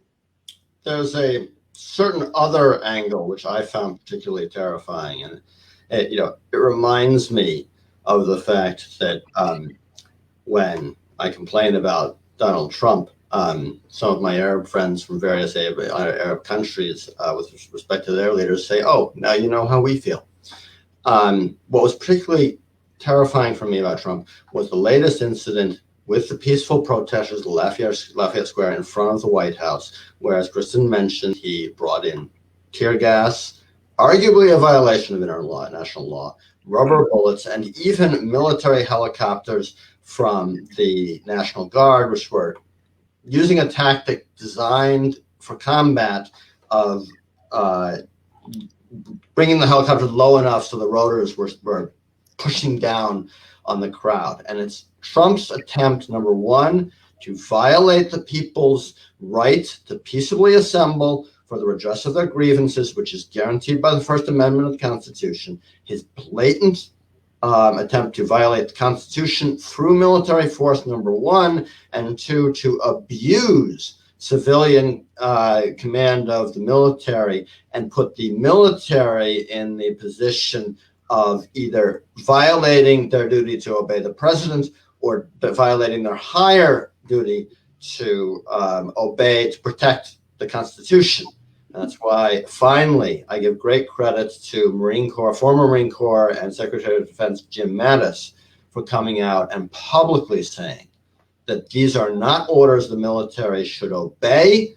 There's a certain other angle which I found particularly terrifying, and it reminds me of the fact that when I complain about Donald Trump, some of my Arab friends from various Arab countries, with respect to their leaders, say, "Oh, now you know how we feel." What was particularly terrifying for me about Trump was the latest incident with the peaceful protesters at Lafayette Square in front of the White House, where, as Kristen mentioned, he brought in tear gas, arguably a violation of international law, rubber bullets, and even military helicopters from the National Guard, which were using a tactic designed for combat of bringing the helicopter low enough so the rotors were pushing down on the crowd. And it's Trump's attempt, number one, to violate the people's right to peaceably assemble for the redress of their grievances, which is guaranteed by the First Amendment of the Constitution. His blatant attempt to violate the Constitution through military force, number one, and two, to abuse civilian command of the military and put the military in the position of either violating their duty to obey the president or violating their higher duty to protect the Constitution. That's why, finally, I give great credit to former Marine Corps and Secretary of Defense Jim Mattis for coming out and publicly saying that these are not orders the military should obey,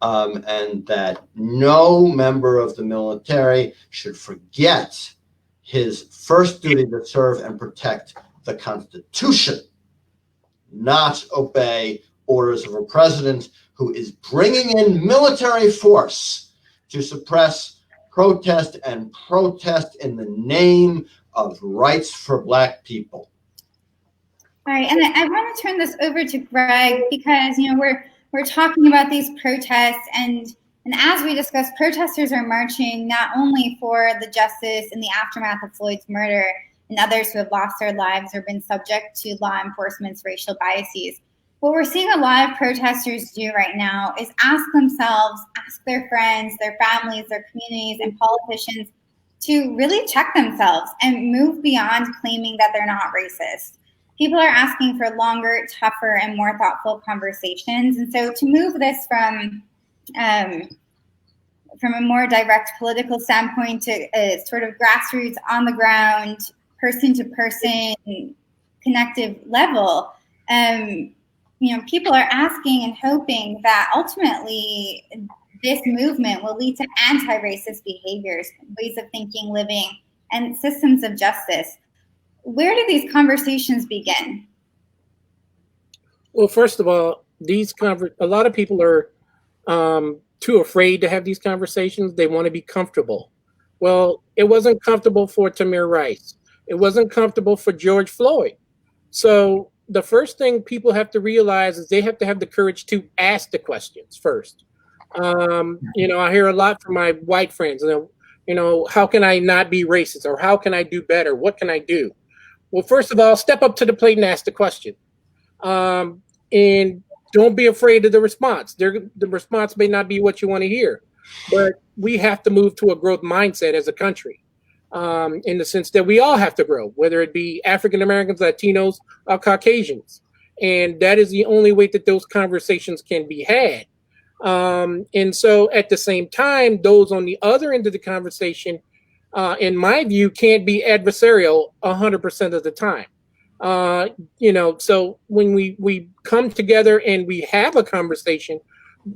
and that no member of the military should forget his first duty to serve and protect the Constitution, not obey orders of a president who is bringing in military force to suppress protest in the name of rights for Black people. All right, and I want to turn this over to Greg because we're talking about these protests, and as we discussed, protesters are marching not only for the justice in the aftermath of Floyd's murder and others who have lost their lives or been subject to law enforcement's racial biases. What we're seeing a lot of protesters do right now is ask themselves, ask their friends, their families, their communities, and politicians to really check themselves and move beyond claiming that they're not racist. People are asking for longer, tougher, and more thoughtful conversations. And so to move this from a more direct political standpoint to a sort of grassroots, on the ground, person to person, connective level, people are asking and hoping that ultimately this movement will lead to anti-racist behaviors, ways of thinking, living, and systems of justice. Where do these conversations begin? Well, first of all, a lot of people are too afraid to have these conversations. They want to be comfortable. Well, it wasn't comfortable for Tamir Rice. It wasn't comfortable for George Floyd. So the first thing people have to realize is they have to have the courage to ask the questions first. I hear a lot from my white friends, how can I not be racist, or how can I do better? What can I do? Well, first of all, step up to the plate and ask the question. And don't be afraid of the response. The response may not be what you want to hear. but we have to move to a growth mindset as a country, in the sense that we all have to grow, whether it be African Americans, Latinos, or Caucasians. And that is the only way that those conversations can be had. And so at the same time, those on the other end of the conversation, in my view, can't be adversarial 100% of the time. So when we come together and we have a conversation,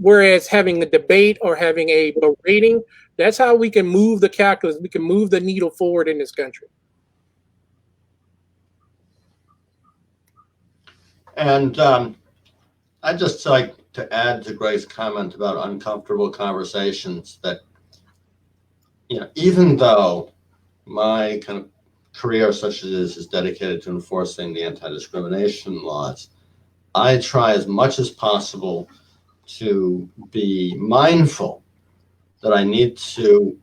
whereas having a debate or having a berating, that's how we can move the calculus, we can move the needle forward in this country. And I'd just like to add to Greg's comment about uncomfortable conversations that, even though my kind of career such as this is dedicated to enforcing the anti-discrimination laws, I try as much as possible to be mindful that I need to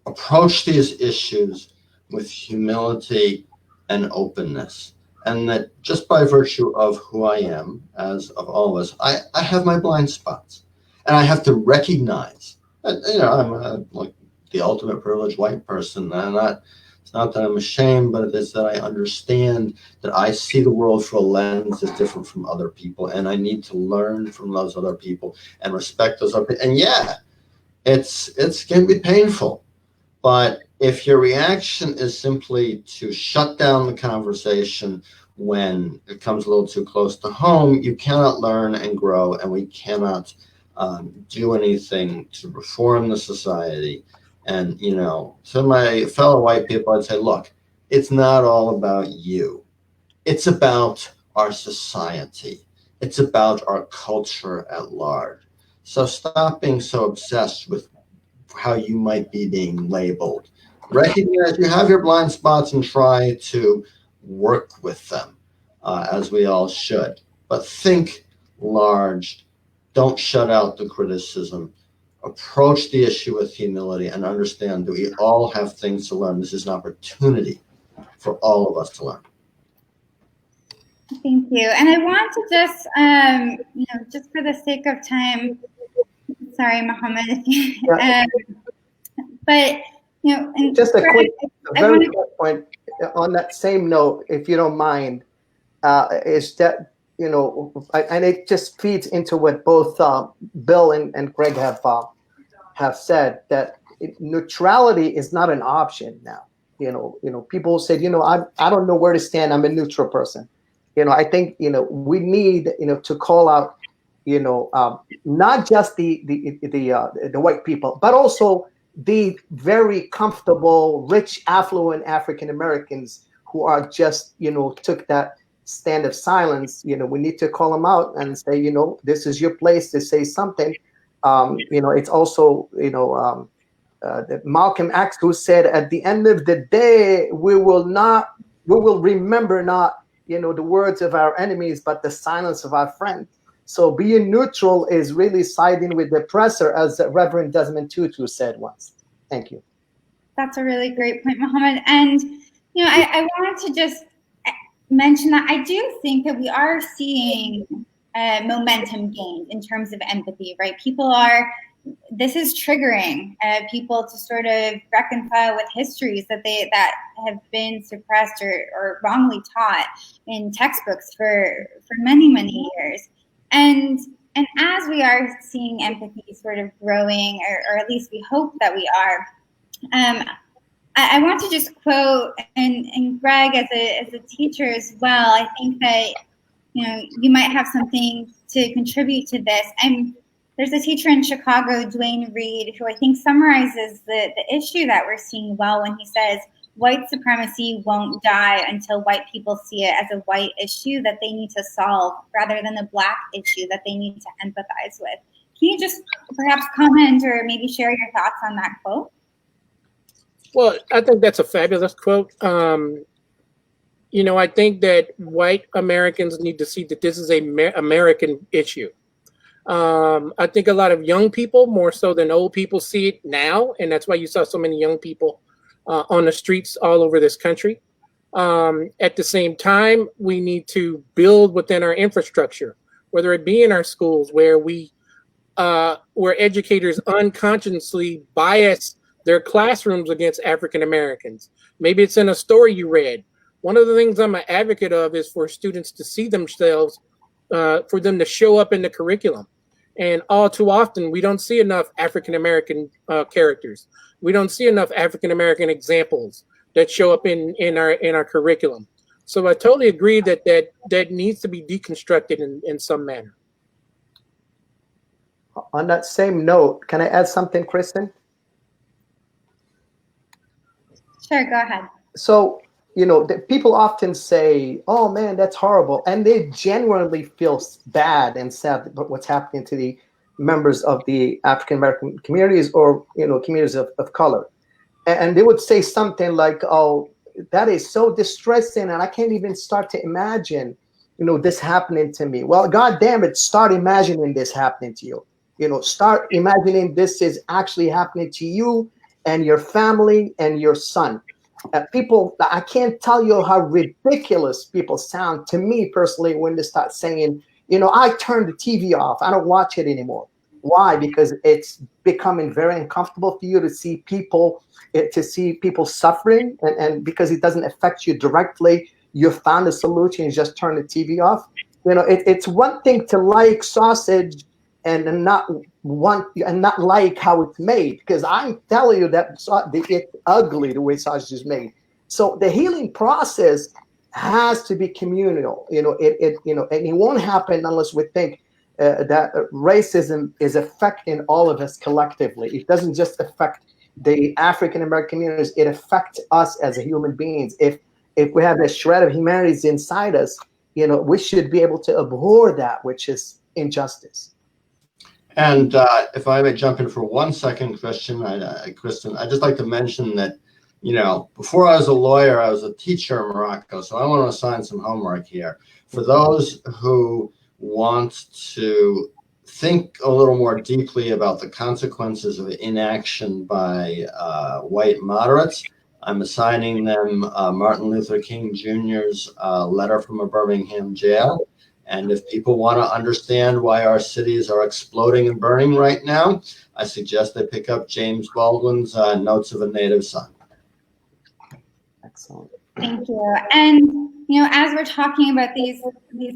approach these issues with humility and openness. And that just by virtue of who I am, as of all of us, I have my blind spots. And I have to recognize that, I'm like the ultimate privileged white person. It's not that I'm ashamed, but it is that I understand that I see the world through a lens that's different from other people. And I need to learn from those other people and respect those other people. And yeah, it's going to be painful. But if your reaction is simply to shut down the conversation when it comes a little too close to home, you cannot learn and grow, and we cannot do anything to reform the society. And, to my fellow white people, I'd say, look, it's not all about you. It's about our society. It's about our culture at large. So stop being so obsessed with how you might be being labeled. Recognize you have your blind spots and try to work with them, as we all should. But think large. Don't shut out the criticism. Approach the issue with humility and understand that we all have things to learn. This is an opportunity for all of us to learn. Thank you. And I want to just, just for the sake of time, sorry, Mohammed, but, just a very quick point on that same note, if you don't mind, is that, and it just feeds into what both Bill and Greg have said, that neutrality is not an option now. People said, I don't know where to stand. I'm a neutral person. I think, we need, to call out, not just the white people, but also the very comfortable, rich, affluent African Americans who are just, took that stand of silence. We need to call them out and say, this is your place to say something. It's also, Malcolm X who said, at the end of the day, we will remember not, the words of our enemies, but the silence of our friends. So being neutral is really siding with the oppressor, as Reverend Desmond Tutu said once. Thank you. That's a really great point, Mohammed. And, I wanted to just mention that I do think that we are seeing momentum gained in terms of empathy, right? This is triggering people to sort of reconcile with histories that have been suppressed or wrongly taught in textbooks for many, many years. And as we are seeing empathy sort of growing, or at least we hope that we are, I want to just quote, and Greg, as a teacher as well, I think that, you might have something to contribute to this. There's a teacher in Chicago, Dwayne Reed, who I think summarizes the issue that we're seeing well when he says, white supremacy won't die until white people see it as a white issue that they need to solve rather than a black issue that they need to empathize with. Can you just perhaps comment or maybe share your thoughts on that quote? Well, I think that's a fabulous quote. I think that white Americans need to see that this is an American issue. I think a lot of young people, more so than old people, see it now, and that's why you saw so many young people on the streets all over this country. At the same time, we need to build within our infrastructure, whether it be in our schools, where we where educators unconsciously bias their classrooms against African Americans. Maybe it's in a story you read. One of the things I'm an advocate of is for students to see themselves, for them to show up in the curriculum. And all too often, we don't see enough African American characters. We don't see enough African American examples that show up in our curriculum. So I totally agree that needs to be deconstructed in some manner. On that same note, can I add something, Kristen? Sure, go ahead. So, people often say, oh man, that's horrible. And they genuinely feel bad and sad about what's happening to the members of the African-American communities or, communities of color. And they would say something like, oh, that is so distressing. And I can't even start to imagine, this happening to me. Well, God damn it, start imagining this happening to you. Start imagining this is actually happening to you and your family and your son. People, I can't tell you how ridiculous people sound to me personally when they start saying, I turned the TV off. I don't watch it anymore. Why? Because it's becoming very uncomfortable for you to see people suffering, and because it doesn't affect you directly, you found a solution, you just turn the TV off. It's one thing to like sausage and not like how it's made, because I tell you that it's ugly the way sausage is made. So the healing process has to be communal. And it won't happen unless we think that racism is affecting all of us collectively. It doesn't just affect the African American communities; it affects us as human beings. If we have a shred of humanity inside us, we should be able to abhor that which is injustice. And if I may jump in for 1 second, Kristen, I'd just like to mention that, before I was a lawyer, I was a teacher in Morocco. So I want to assign some homework here. For those who want to think a little more deeply about the consequences of inaction by white moderates, I'm assigning them Martin Luther King Jr.'s letter from a Birmingham jail. And if people want to understand why our cities are exploding and burning right now, I suggest they pick up James Baldwin's Notes of a Native Son. Excellent. Thank you. And as we're talking about these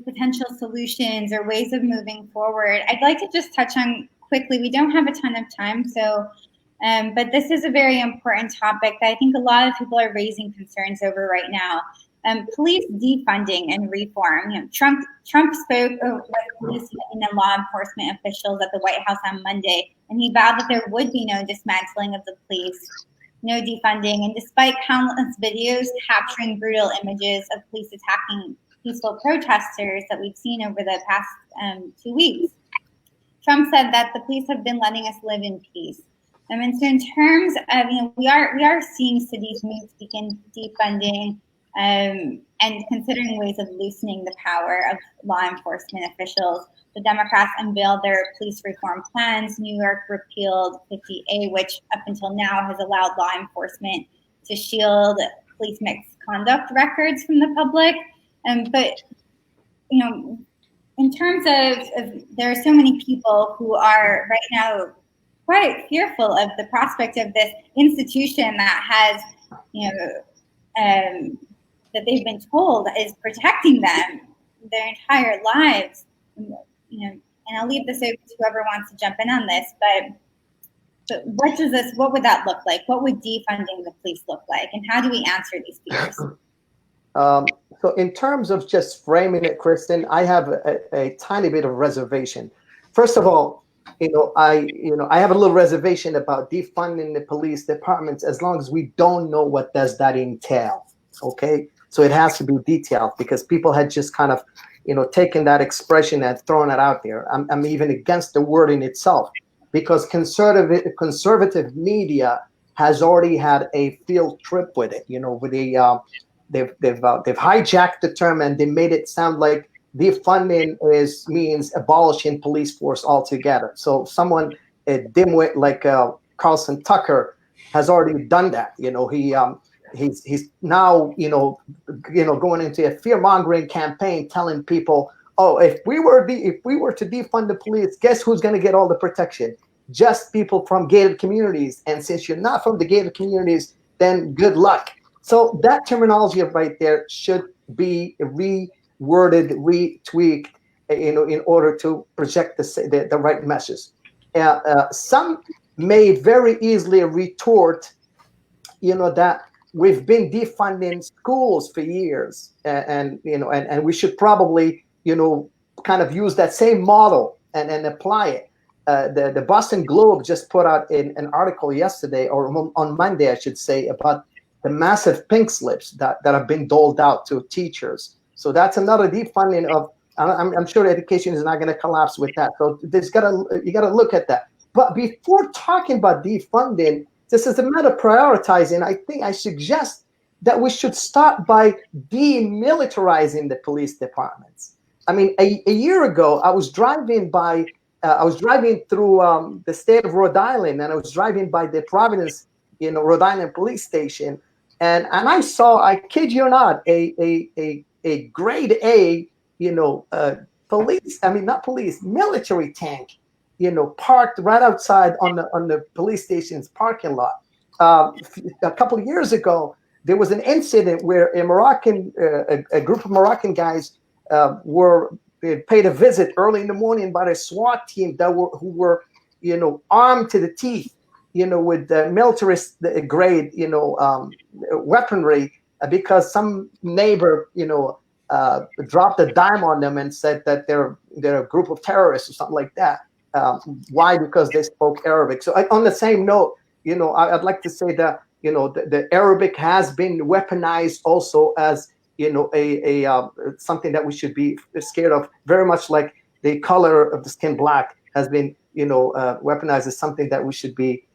potential solutions or ways of moving forward, I'd like to just touch on quickly. We don't have a ton of time, so but this is a very important topic that I think a lot of people are raising concerns over right now. Police defunding and reform. Trump spoke with police and law enforcement officials at the White House on Monday, and he vowed that there would be no dismantling of the police, no defunding. And despite countless videos capturing brutal images of police attacking peaceful protesters that we've seen over the past 2 weeks, Trump said that the police have been letting us live in peace. And so in terms of, we are seeing cities move to begin defunding and considering ways of loosening the power of law enforcement officials. The Democrats unveiled their police reform plans. New York repealed 50A, which up until now has allowed law enforcement to shield police misconduct records from the public. But, in terms of there are so many people who are right now quite fearful of the prospect of this institution that has, that they've been told is protecting them their entire lives. And I'll leave this open to whoever wants to jump in on this, but what would that look like? What would defunding the police look like? And how do we answer these fears? So in terms of just framing it, Kristen, I have a tiny bit of reservation. First of all, I have a little reservation about defunding the police departments as long as we don't know what does that entail. Okay, so it has to be detailed, because people had just kind of, taken that expression and thrown it out there. I'm even against the wording itself, because conservative media has already had a field trip with it. With they've hijacked the term and they made it sound like defunding means abolishing police force altogether. So someone, a dimwit like Carlson Tucker, has already done that. He's now going into a fear-mongering campaign, telling people, oh, if we were to defund the police, guess who's going to get all the protection? Just people from gated communities. And since you're not from the gated communities, then good luck. So that terminology right there should be reworded, retweaked, in order to project the right message. Some may very easily retort, that we've been defunding schools for years, and we should probably, kind of use that same model and apply it. The Boston Globe just put out an article yesterday, or on Monday, I should say, about the massive pink slips that have been doled out to teachers. So that's another defunding of. I'm sure education is not going to collapse with that. So you got to look at that. But before talking about defunding, this is a matter of prioritizing. I suggest that we should start by demilitarizing the police departments. I mean, a year ago, I was driving through the state of Rhode Island, and I was driving by the Providence, Rhode Island police station, and I saw, I kid you not, a grade A, military tank, parked right outside on the police station's parking lot. A couple of years ago, there was an incident where a group of Moroccan guys were paid a visit early in the morning by a SWAT team who were armed to the teeth, with militarist grade, weaponry, because some neighbor, dropped a dime on them and said that they're a group of terrorists or something like that. Why? Because they spoke Arabic. So on the same note, I'd like to say that, the Arabic has been weaponized also as, something that we should be scared of, very much like the color of the skin black has been, weaponized as something that we should be,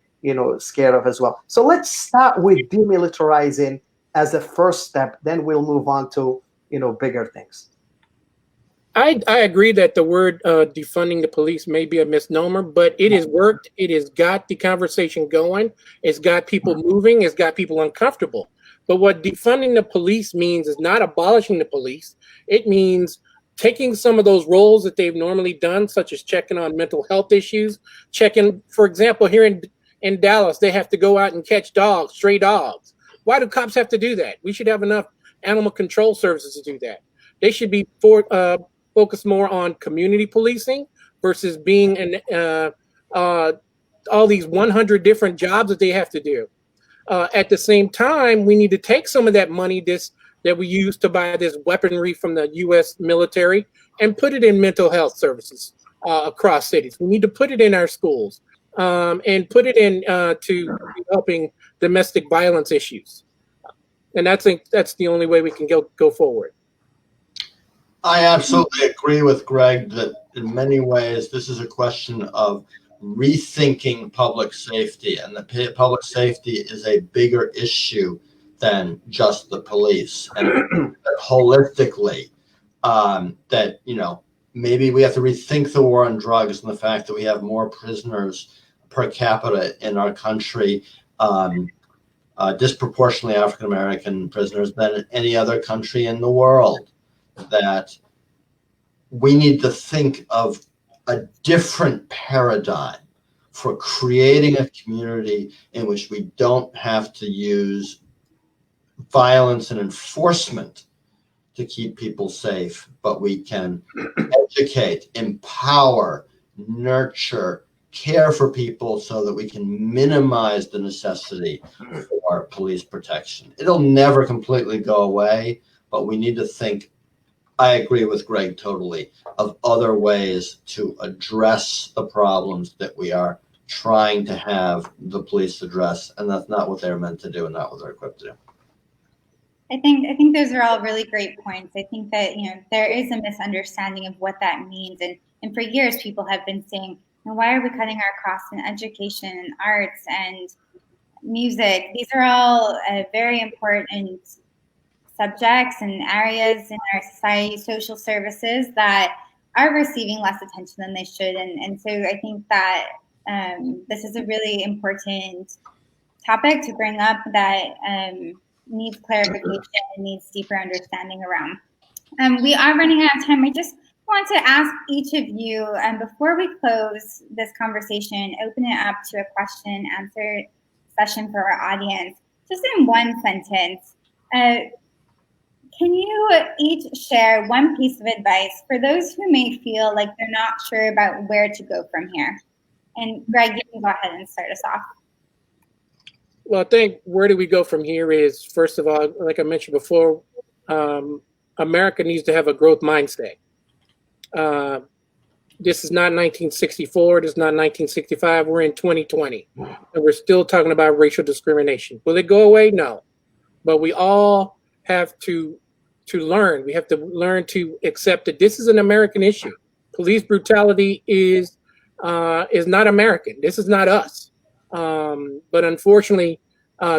scared of as well. So let's start with demilitarizing as a first step. Then we'll move on to, bigger things. I agree that the word defunding the police may be a misnomer, but it has worked. It has got the conversation going. It's got people moving. It's got people uncomfortable. But what defunding the police means is not abolishing the police. It means taking some of those roles that they've normally done, such as checking on mental health issues, checking, for example, here in Dallas, they have to go out and catch dogs, stray dogs. Why do cops have to do that? We should have enough animal control services to do that. They should be focused more on community policing versus being all these 100 different jobs that they have to do. At the same time, we need to take some of that money that we use to buy this weaponry from the U.S. military and put it in mental health services across cities. We need to put it in our schools and put it in to helping domestic violence issues. And I think that's the only way we can go forward. I absolutely agree with Greg that in many ways this is a question of rethinking public safety, and the public safety is a bigger issue than just the police, and holistically that maybe we have to rethink the war on drugs and the fact that we have more prisoners per capita in our country, disproportionately African American prisoners, than any other country in the world. That we need to think of a different paradigm for creating a community in which we don't have to use violence and enforcement to keep people safe, but we can educate, empower, nurture, care for people so that we can minimize the necessity for police protection. It'll never completely go away, but we need to think, I agree with Greg totally, of other ways to address the problems that we are trying to have the police address, and that's not what they're meant to do and not what they're equipped to do. I think those are all really great points. I think that there is a misunderstanding of what that means, and for years people have been saying, why are we cutting our costs in education and arts and music? These are all very important subjects and areas in our society, social services, that are receiving less attention than they should. And so I think that this is a really important topic to bring up that needs clarification and needs deeper understanding around. We are running out of time. I just want to ask each of you, and before we close this conversation, open it up to a question and answer session for our audience, just in one sentence. Can you each share one piece of advice for those who may feel like they're not sure about where to go from here? And Greg, you can go ahead and start us off. Well, I think where do we go from here is, first of all, like I mentioned before, America needs to have a growth mindset. This is not 1964. This is not 1965. We're in 2020, and we're still talking about racial discrimination. Will it go away? No. But we all have to learn. We have to learn to accept that this is an American issue. Police brutality is not American. This is not us. But unfortunately,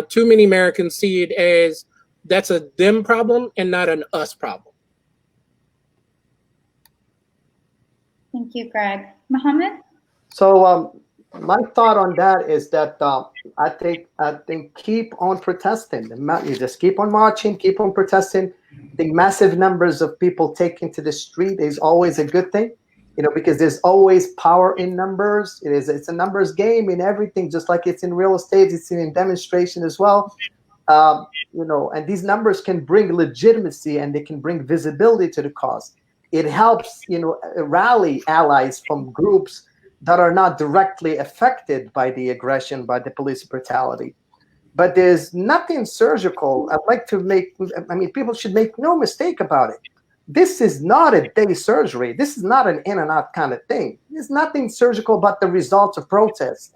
too many Americans see it as that's a them problem and not an us problem. Thank you, Greg. Mohammed? So my thought on that is that I think keep on protesting. You just keep on marching, keep on protesting. The massive numbers of people taking to the street is always a good thing, because there's always power in numbers. It's a numbers game in everything, just like it's in real estate, it's in demonstration as well. And these numbers can bring legitimacy and they can bring visibility to the cause. It helps, rally allies from groups that are not directly affected by the aggression, by the police brutality. But there's nothing surgical. I'd like to people should make no mistake about it. This is not a day surgery. This is not an in and out kind of thing. There's nothing surgical about the results of protests.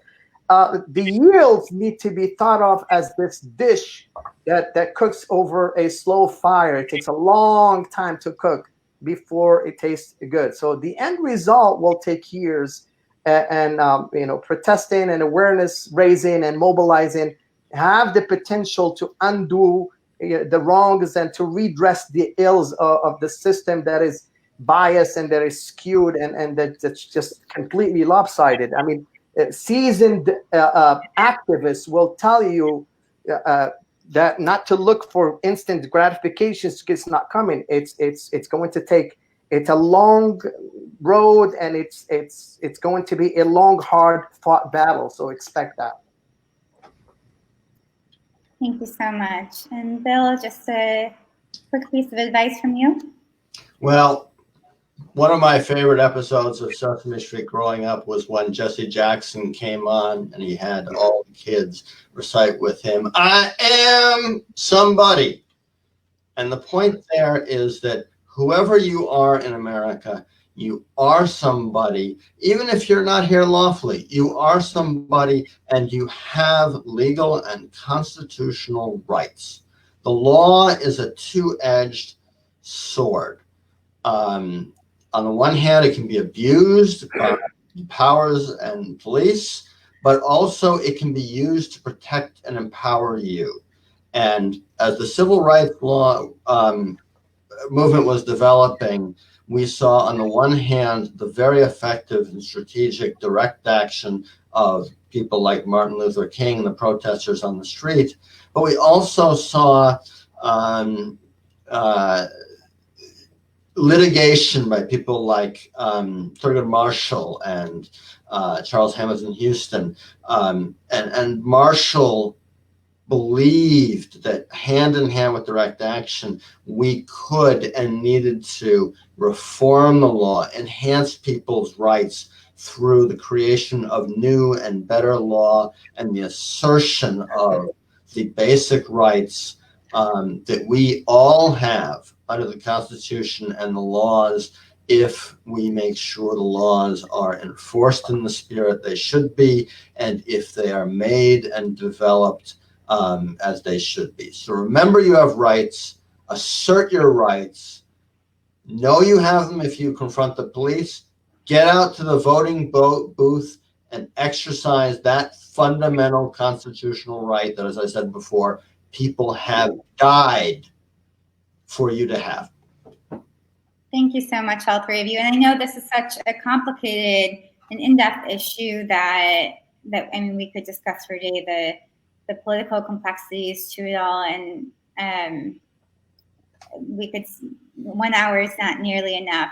The yields need to be thought of as this dish that cooks over a slow fire. It takes a long time to cook before it tastes good. So the end result will take years, and protesting and awareness raising and mobilizing have the potential to undo the wrongs and to redress the ills of the system that is biased and that is skewed and that's just completely lopsided. Seasoned activists will tell you that not to look for instant gratifications. It's not coming. It's going to take. It's a long road, and it's going to be a long, hard fought battle. So expect that. Thank you so much. And Bill, just a quick piece of advice from you. Well, one of my favorite episodes of Sesame Street growing up was when Jesse Jackson came on and he had all the kids recite with him, "I am somebody." And the point there is that whoever you are in America, you are somebody. Even if you're not here lawfully, you are somebody, and you have legal and constitutional rights. The law is a two-edged sword. On the one hand, it can be abused by powers and police, but also it can be used to protect and empower you. And as the civil rights law movement was developing, we saw on the one hand the very effective and strategic direct action of people like Martin Luther King, the protesters on the street, but we also saw litigation by people like Thurgood Marshall and Charles Hamilton Houston. And Marshall believed that hand in hand with direct action, we could and needed to reform the law, enhance people's rights through the creation of new and better law and the assertion of the basic rights that we all have under the Constitution and the laws, if we make sure the laws are enforced in the spirit they should be, and if they are made and developed as they should be. So remember, you have rights, assert your rights, know you have them if you confront the police, get out to the voting booth and exercise that fundamental constitutional right that, as I said before, people have died for you to have. Thank you so much, all three of you. And I know this is such a complicated and in-depth issue that we could discuss for a day, the political complexities to it all. And 1 hour is not nearly enough.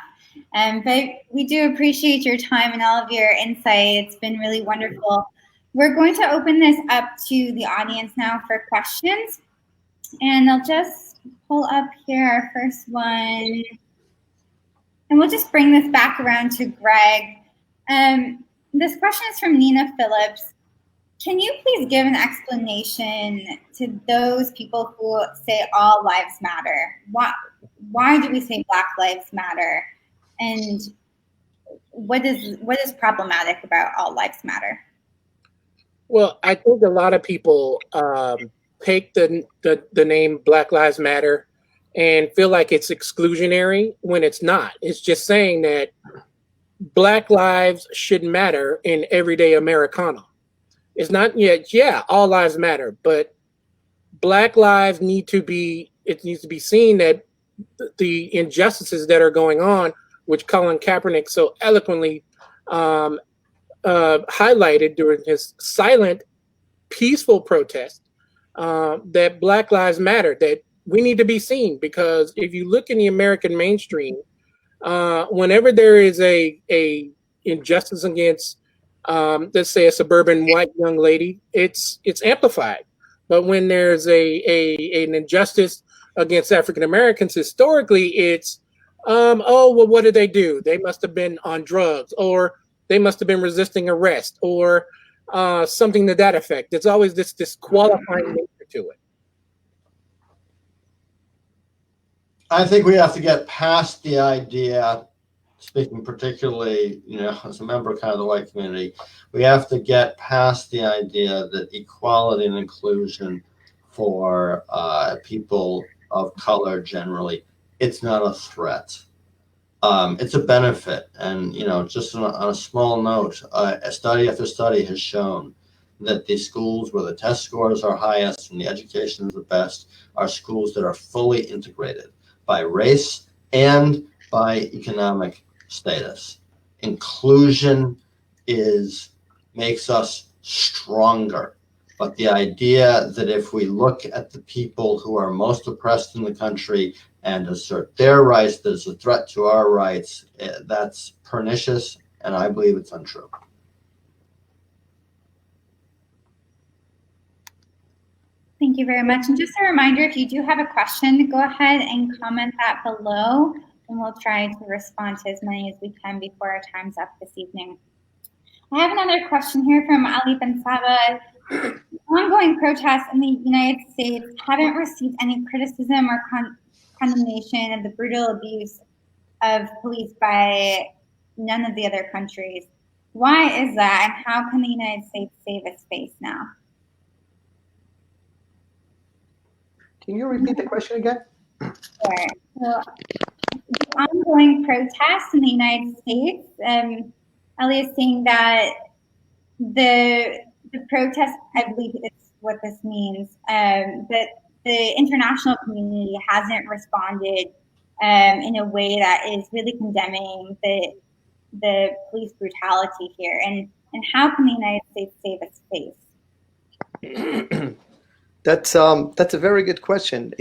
But we do appreciate your time and all of your insight. It's been really wonderful. We're going to open this up to the audience now for questions. And I'll just pull up here our first one. And we'll just bring this back around to Greg. This question is from Nina Phillips. Can you please give an explanation to those people who say all lives matter? Why do we say Black Lives Matter? And what is problematic about all lives matter? Well, I think a lot of people take the name Black Lives Matter and feel like it's exclusionary when it's not. It's just saying that Black lives should matter in everyday Americana. It's not yet, yeah, all lives matter, but Black lives needs to be seen that the injustices that are going on, which Colin Kaepernick so eloquently highlighted during his silent, peaceful protest, that Black lives matter, that we need to be seen. Because if you look in the American mainstream, whenever there is a injustice against, let's say, a suburban white young lady, it's amplified. But when there's an injustice against African Americans, historically, it's oh, well, what did they do? They must have been on drugs, or they must have been resisting arrest, or something to that effect. There's always this disqualifying nature to it. I think we have to get past the idea, speaking particularly, as a member of kind of the white community, we have to get past the idea that equality and inclusion for people of color generally, it's not a threat. It's a benefit. And, just on a small note, a study after study has shown that the schools where the test scores are highest and the education is the best are schools that are fully integrated by race and by economic status. Inclusion makes us stronger. But the idea that if we look at the people who are most oppressed in the country and assert their rights, there's a threat to our rights, that's pernicious, and I believe it's untrue. Thank you very much. And just a reminder, if you do have a question, go ahead and comment that below, and we'll try to respond to as many as we can before our time's up this evening. I have another question here from Ali Ben Saba. Ongoing protests in the United States haven't received any criticism or condemnation of the brutal abuse of police by none of the other countries. Why is that, and how can the United States save its face now? Can you repeat the question again? Sure. So, the ongoing protests in the United States, Ali is saying that the protest, I believe it's what this means, that the international community hasn't responded in a way that is really condemning the police brutality here. And how can the United States save its face? That's a very good question.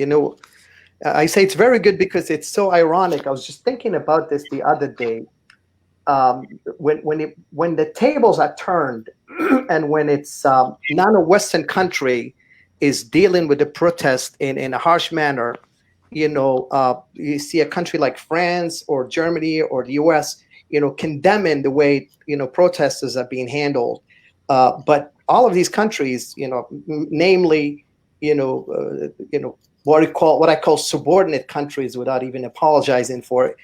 I say it's very good because it's so ironic. I was just thinking about this the other day. When the tables are turned, and when it's not a Western country is dealing with the protest in a harsh manner, you see a country like France or Germany or the U.S. Condemning the way protesters are being handled. But all of these countries, namely, what I call subordinate countries, without even apologizing for it.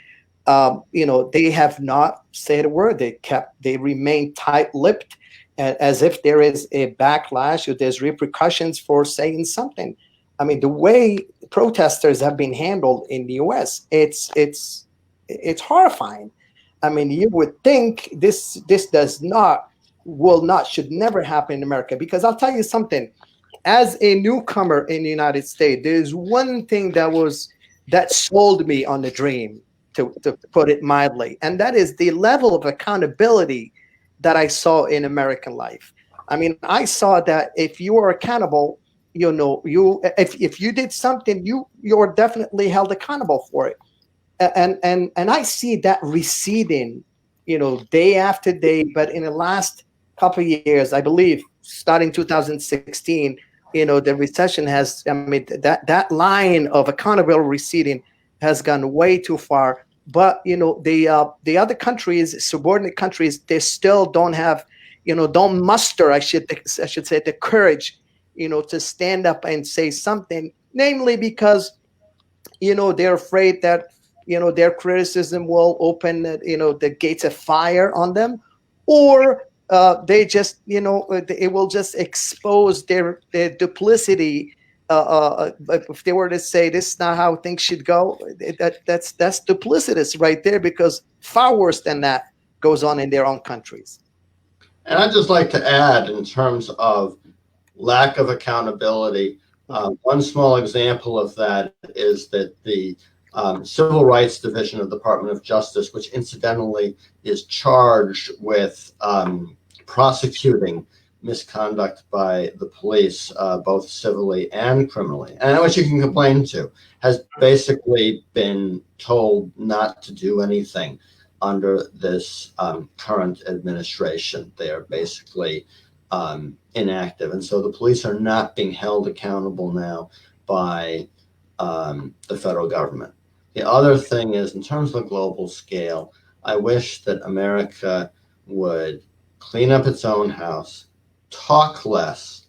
They have not said a word. They remain tight-lipped, as if there is a backlash or there's repercussions for saying something. I mean, the way protesters have been handled in the U.S., it's horrifying. I mean, you would think this should never happen in America, because I'll tell you something. As a newcomer in the United States, there's one thing that sold me on the dream, to put it mildly, and that is the level of accountability that I saw in American life. I mean, I saw that if you are accountable, if you did something, you're definitely held accountable for it. And I see that receding, day after day. But in the last couple of years, I believe, starting 2016, the recession has, that line of accountability receding has gone way too far. But the other countries, subordinate countries, they still don't have, don't muster, I should say, the courage, to stand up and say something. Namely because they're afraid that their criticism will open the gates of fire on them, or they just it will just expose their duplicity. If they were to say this is not how things should go, that's duplicitous right there, because far worse than that goes on in their own countries. And I'd just like to add, in terms of lack of accountability, one small example of that is that the Civil Rights Division of the Department of Justice, which incidentally is charged with prosecuting misconduct by the police, both civilly and criminally, and which you can complain to, has basically been told not to do anything under this current administration. They are basically inactive. And so the police are not being held accountable now by the federal government. The other thing is, in terms of the global scale, I wish that America would clean up its own house, talk less,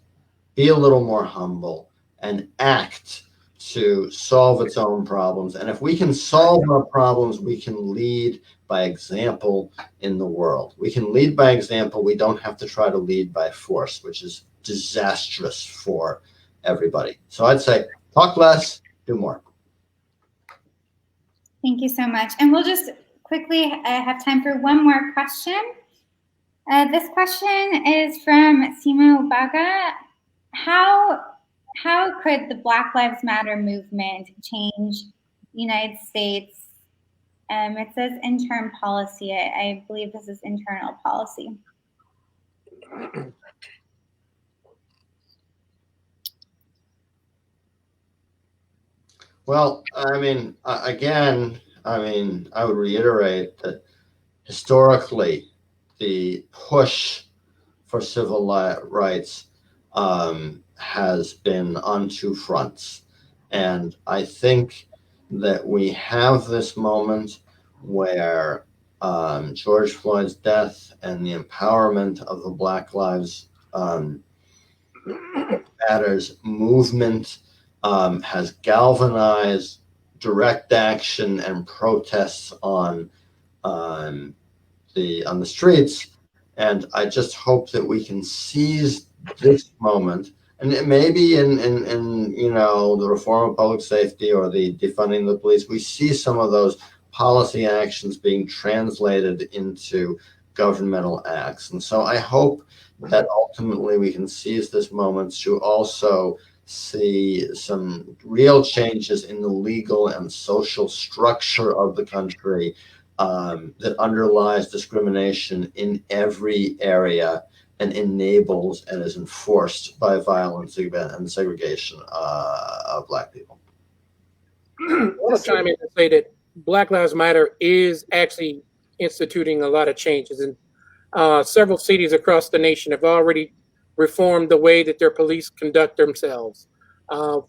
be a little more humble, and act to solve its own problems. And if we can solve our problems, we can lead by example in the world. We can lead by example. We don't have to try to lead by force, which is disastrous for everybody. So I'd say talk less, do more. Thank you so much. And we'll just quickly have time for one more question. This question is from Simo Baga. How could the Black Lives Matter movement change the United States? It says interim policy. I believe this is internal policy. Well, again, I would reiterate that historically, the push for civil rights has been on two fronts. And I think that we have this moment where George Floyd's death and the empowerment of the Black Lives Matters movement has galvanized direct action and protests on the streets. And I just hope that we can seize this moment, and it may be in the reform of public safety or the defunding the police. We see some of those policy actions being translated into governmental acts. And so I hope that ultimately we can seize this moment to also see some real changes in the legal and social structure of the country that underlies discrimination in every area and enables and is enforced by violence and segregation of Black people. I want to chime in and say that Black Lives Matter is actually instituting a lot of changes, and several cities across the nation have already reformed the way that their police conduct themselves.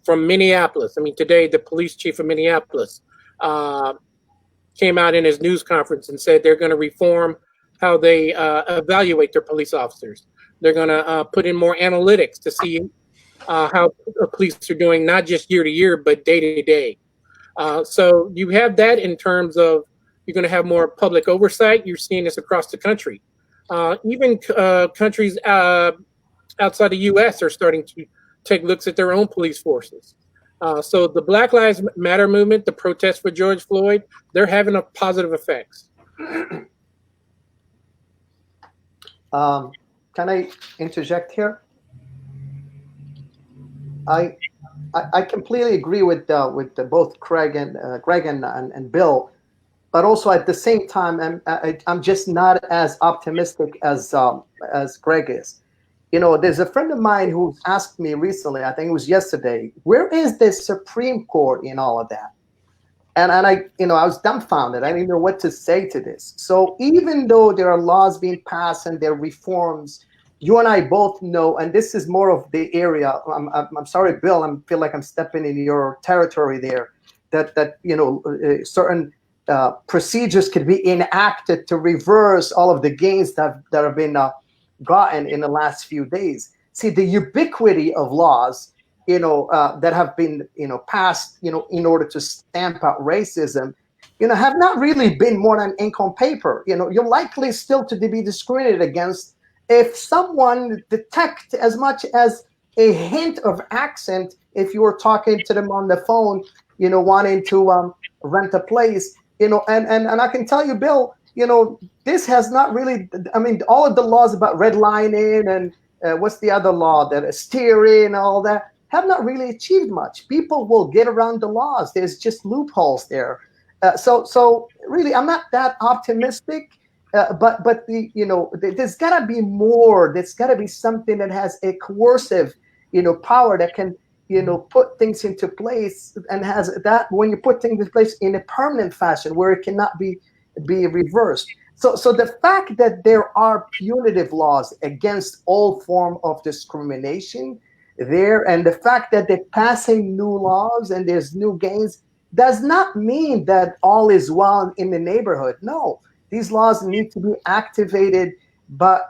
From Minneapolis, today the police chief of Minneapolis came out in his news conference and said they're going to reform how they evaluate their police officers. They're going to put in more analytics to see how police are doing, not just year to year, but day to day. So you have that in terms of you're going to have more public oversight. You're seeing this across the country. Even countries outside the U.S. are starting to take looks at their own police forces. So the Black Lives Matter movement, the protests for George Floyd, they're having a positive effects. Can I interject here? I completely agree with both Craig and Bill, but also at the same time, I'm just not as optimistic as Greg is. there's a friend of mine who asked me recently, I think it was yesterday, where is the Supreme Court in all of that? And I was dumbfounded. I didn't know what to say to this. So even though there are laws being passed and there are reforms, you and I both know, and this is more of the area. I'm sorry, Bill. I feel like I'm stepping in your territory there. That certain procedures could be enacted to reverse all of the gains that have been gotten in the last few days. See, the ubiquity of laws, that have been, passed, in order to stamp out racism, have not really been more than ink on paper. You're likely still to be discriminated against if someone detect as much as a hint of accent if you were talking to them on the phone, wanting to rent a place, and I can tell you, Bill, this has not really, I mean, all of the laws about redlining and what's the other law, that steering and all that, have not really achieved much. People will get around the laws. There's just loopholes there. So really, I'm not that optimistic. But there's got to be more. There's got to be something that has a coercive, power that can, put things into place, and has that, when you put things in place in a permanent fashion where it cannot be reversed. So the fact that there are punitive laws against all form of discrimination there, and the fact that they're passing new laws and there's new gains, does not mean that all is well in the neighborhood. No. These laws need to be activated, but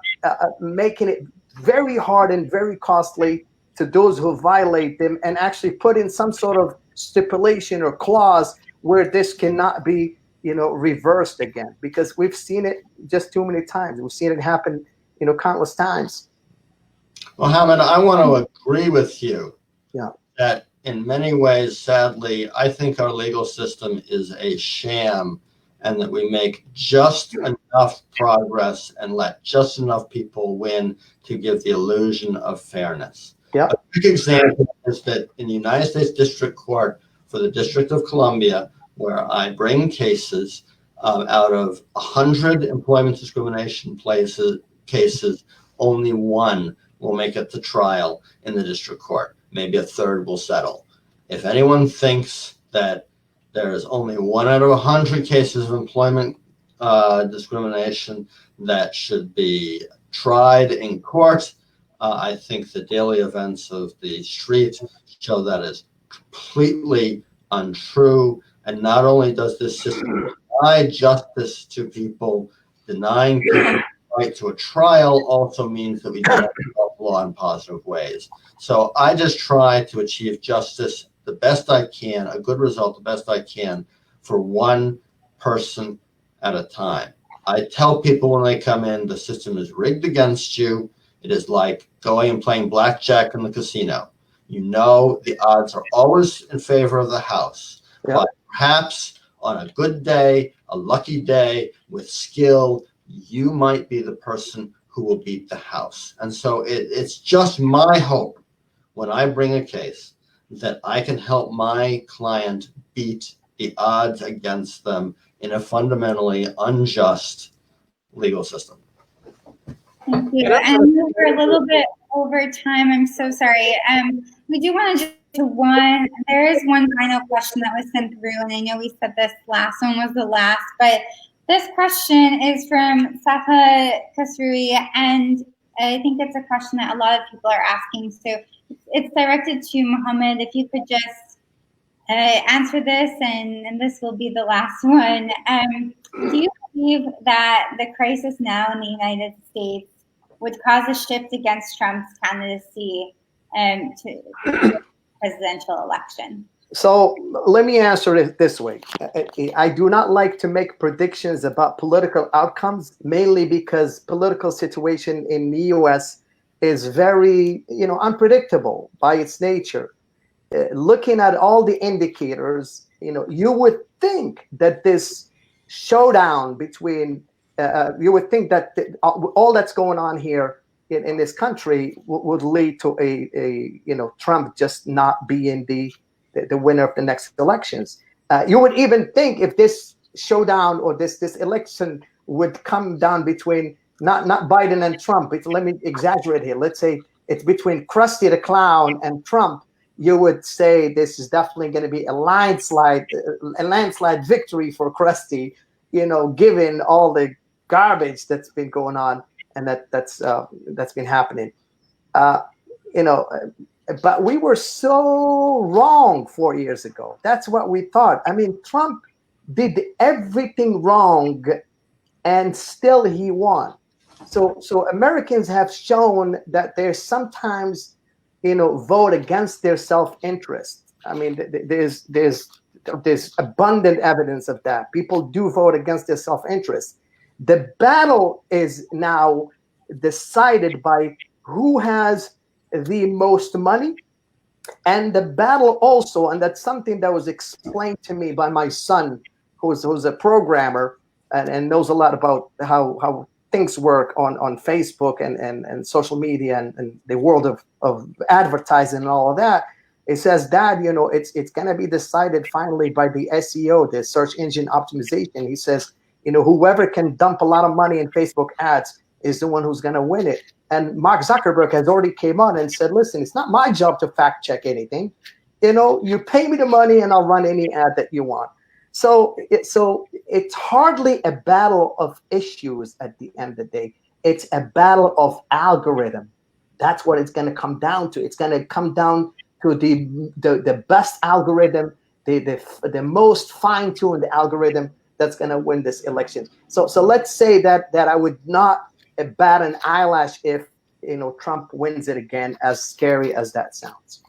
making it very hard and very costly to those who violate them, and actually put in some sort of stipulation or clause where this cannot be, reversed again, because we've seen it just too many times. We've seen it happen, countless times. Well, Hamid, I want to agree with you. Yeah. That in many ways, sadly, I think our legal system is a sham, and that we make just enough progress and let just enough people win to give the illusion of fairness. Yeah. A quick example is that in the United States District Court for the District of Columbia, where I bring cases, out of 100 employment discrimination cases, only one will make it to trial in the district court. Maybe a third will settle. If anyone thinks that there is only 1 out of 100 cases of employment discrimination that should be tried in court, I think the daily events of the street show that is completely untrue. And not only does this system deny justice to people, denying people the right to a trial also means that we don't develop law in positive ways. So I just try to achieve justice the best I can, a good result the best I can, for one person at a time. I tell people when they come in, the system is rigged against you. It is like going and playing blackjack in the casino. The odds are always in favor of the house. Yeah. But perhaps on a good day, a lucky day, with skill, you might be the person who will beat the house. And so it's just my hope when I bring a case that I can help my client beat the odds against them in a fundamentally unjust legal system. Thank you. And we're a little bit over time. I'm so sorry. We do want to just there is one final question that was sent through, and I know we said this last one was the last, but this question is from Safa Kasrui, and I think it's a question that a lot of people are asking. So it's directed to Mohammed. If you could just answer this, and this will be the last one. Do you believe that the crisis now in the United States would cause a shift against Trump's candidacy to the presidential election? So let me answer it this way. I do not like to make predictions about political outcomes, mainly because political situation in the U.S. is very, unpredictable by its nature. Looking at all the indicators, you would think that this showdown between, you would think that all that's going on here in this country would lead to a Trump just not being the winner of the next elections. You would even think if this showdown or this election would come down between not Biden and Trump. Let me exaggerate here. Let's say it's between Krusty the Clown and Trump. You would say this is definitely going to be a landslide victory for Krusty, given all the garbage that's been going on and that's been happening. But we were so wrong 4 years ago. That's what we thought. I mean, Trump did everything wrong, and still he won. So Americans have shown that they sometimes, vote against their self-interest. I mean, there's abundant evidence of that. People do vote against their self-interest. The battle is now decided by who has the most money, and the battle also, and that's something that was explained to me by my son, who's a programmer and knows a lot about how things work on Facebook and social media and the world of advertising and all of that. It says, Dad, it's going to be decided finally by the SEO, the search engine optimization. He says, whoever can dump a lot of money in Facebook ads is the one who's going to win it. And Mark Zuckerberg has already came on and said, listen, it's not my job to fact check anything. You pay me the money and I'll run any ad that you want. So it's hardly a battle of issues at the end of the day. It's a battle of algorithm. That's what it's going to come down to. It's going to come down to the best algorithm, the most fine-tuned algorithm that's going to win this election. So let's say that I would not bat an eyelash if Trump wins it again, as scary as that sounds.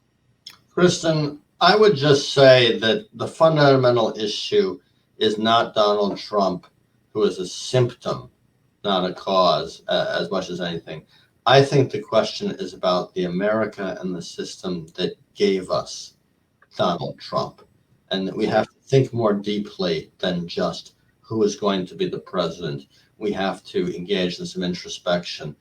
Kristen, I would just say that the fundamental issue is not Donald Trump, who is a symptom, not a cause, as much as anything. I think the question is about the America and the system that gave us Donald Trump, and that we have to think more deeply than just who is going to be the president. We have to engage in some introspection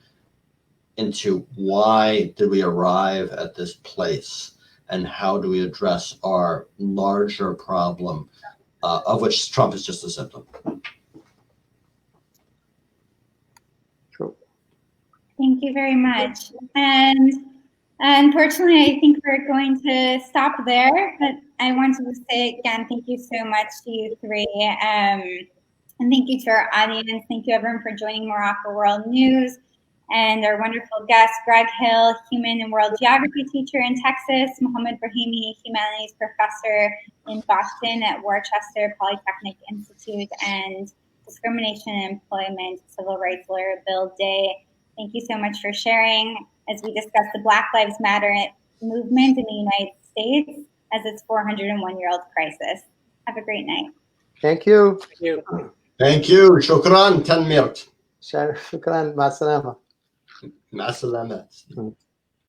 into why did we arrive at this place, and how do we address our larger problem, of which Trump is just a symptom. True. Thank you very much. And unfortunately, I think we're going to stop there. But I wanted to say again, thank you so much to you three. And thank you to our audience. Thank you, everyone, for joining Morocco World News. And our wonderful guests, Greg Hill, Human and World Geography teacher in Texas, Mohammed Brahimi, Humanities professor in Boston at Worcester Polytechnic Institute, and Discrimination in Employment Civil Rights Lawyer Bill Day. Thank you so much for sharing as we discuss the Black Lives Matter movement in the United States as its 401-year-old crisis. Have a great night. Thank you. Thank you. Thank you. شكرا. تنميرت. شكرا. مع السلامة. مع السلامة.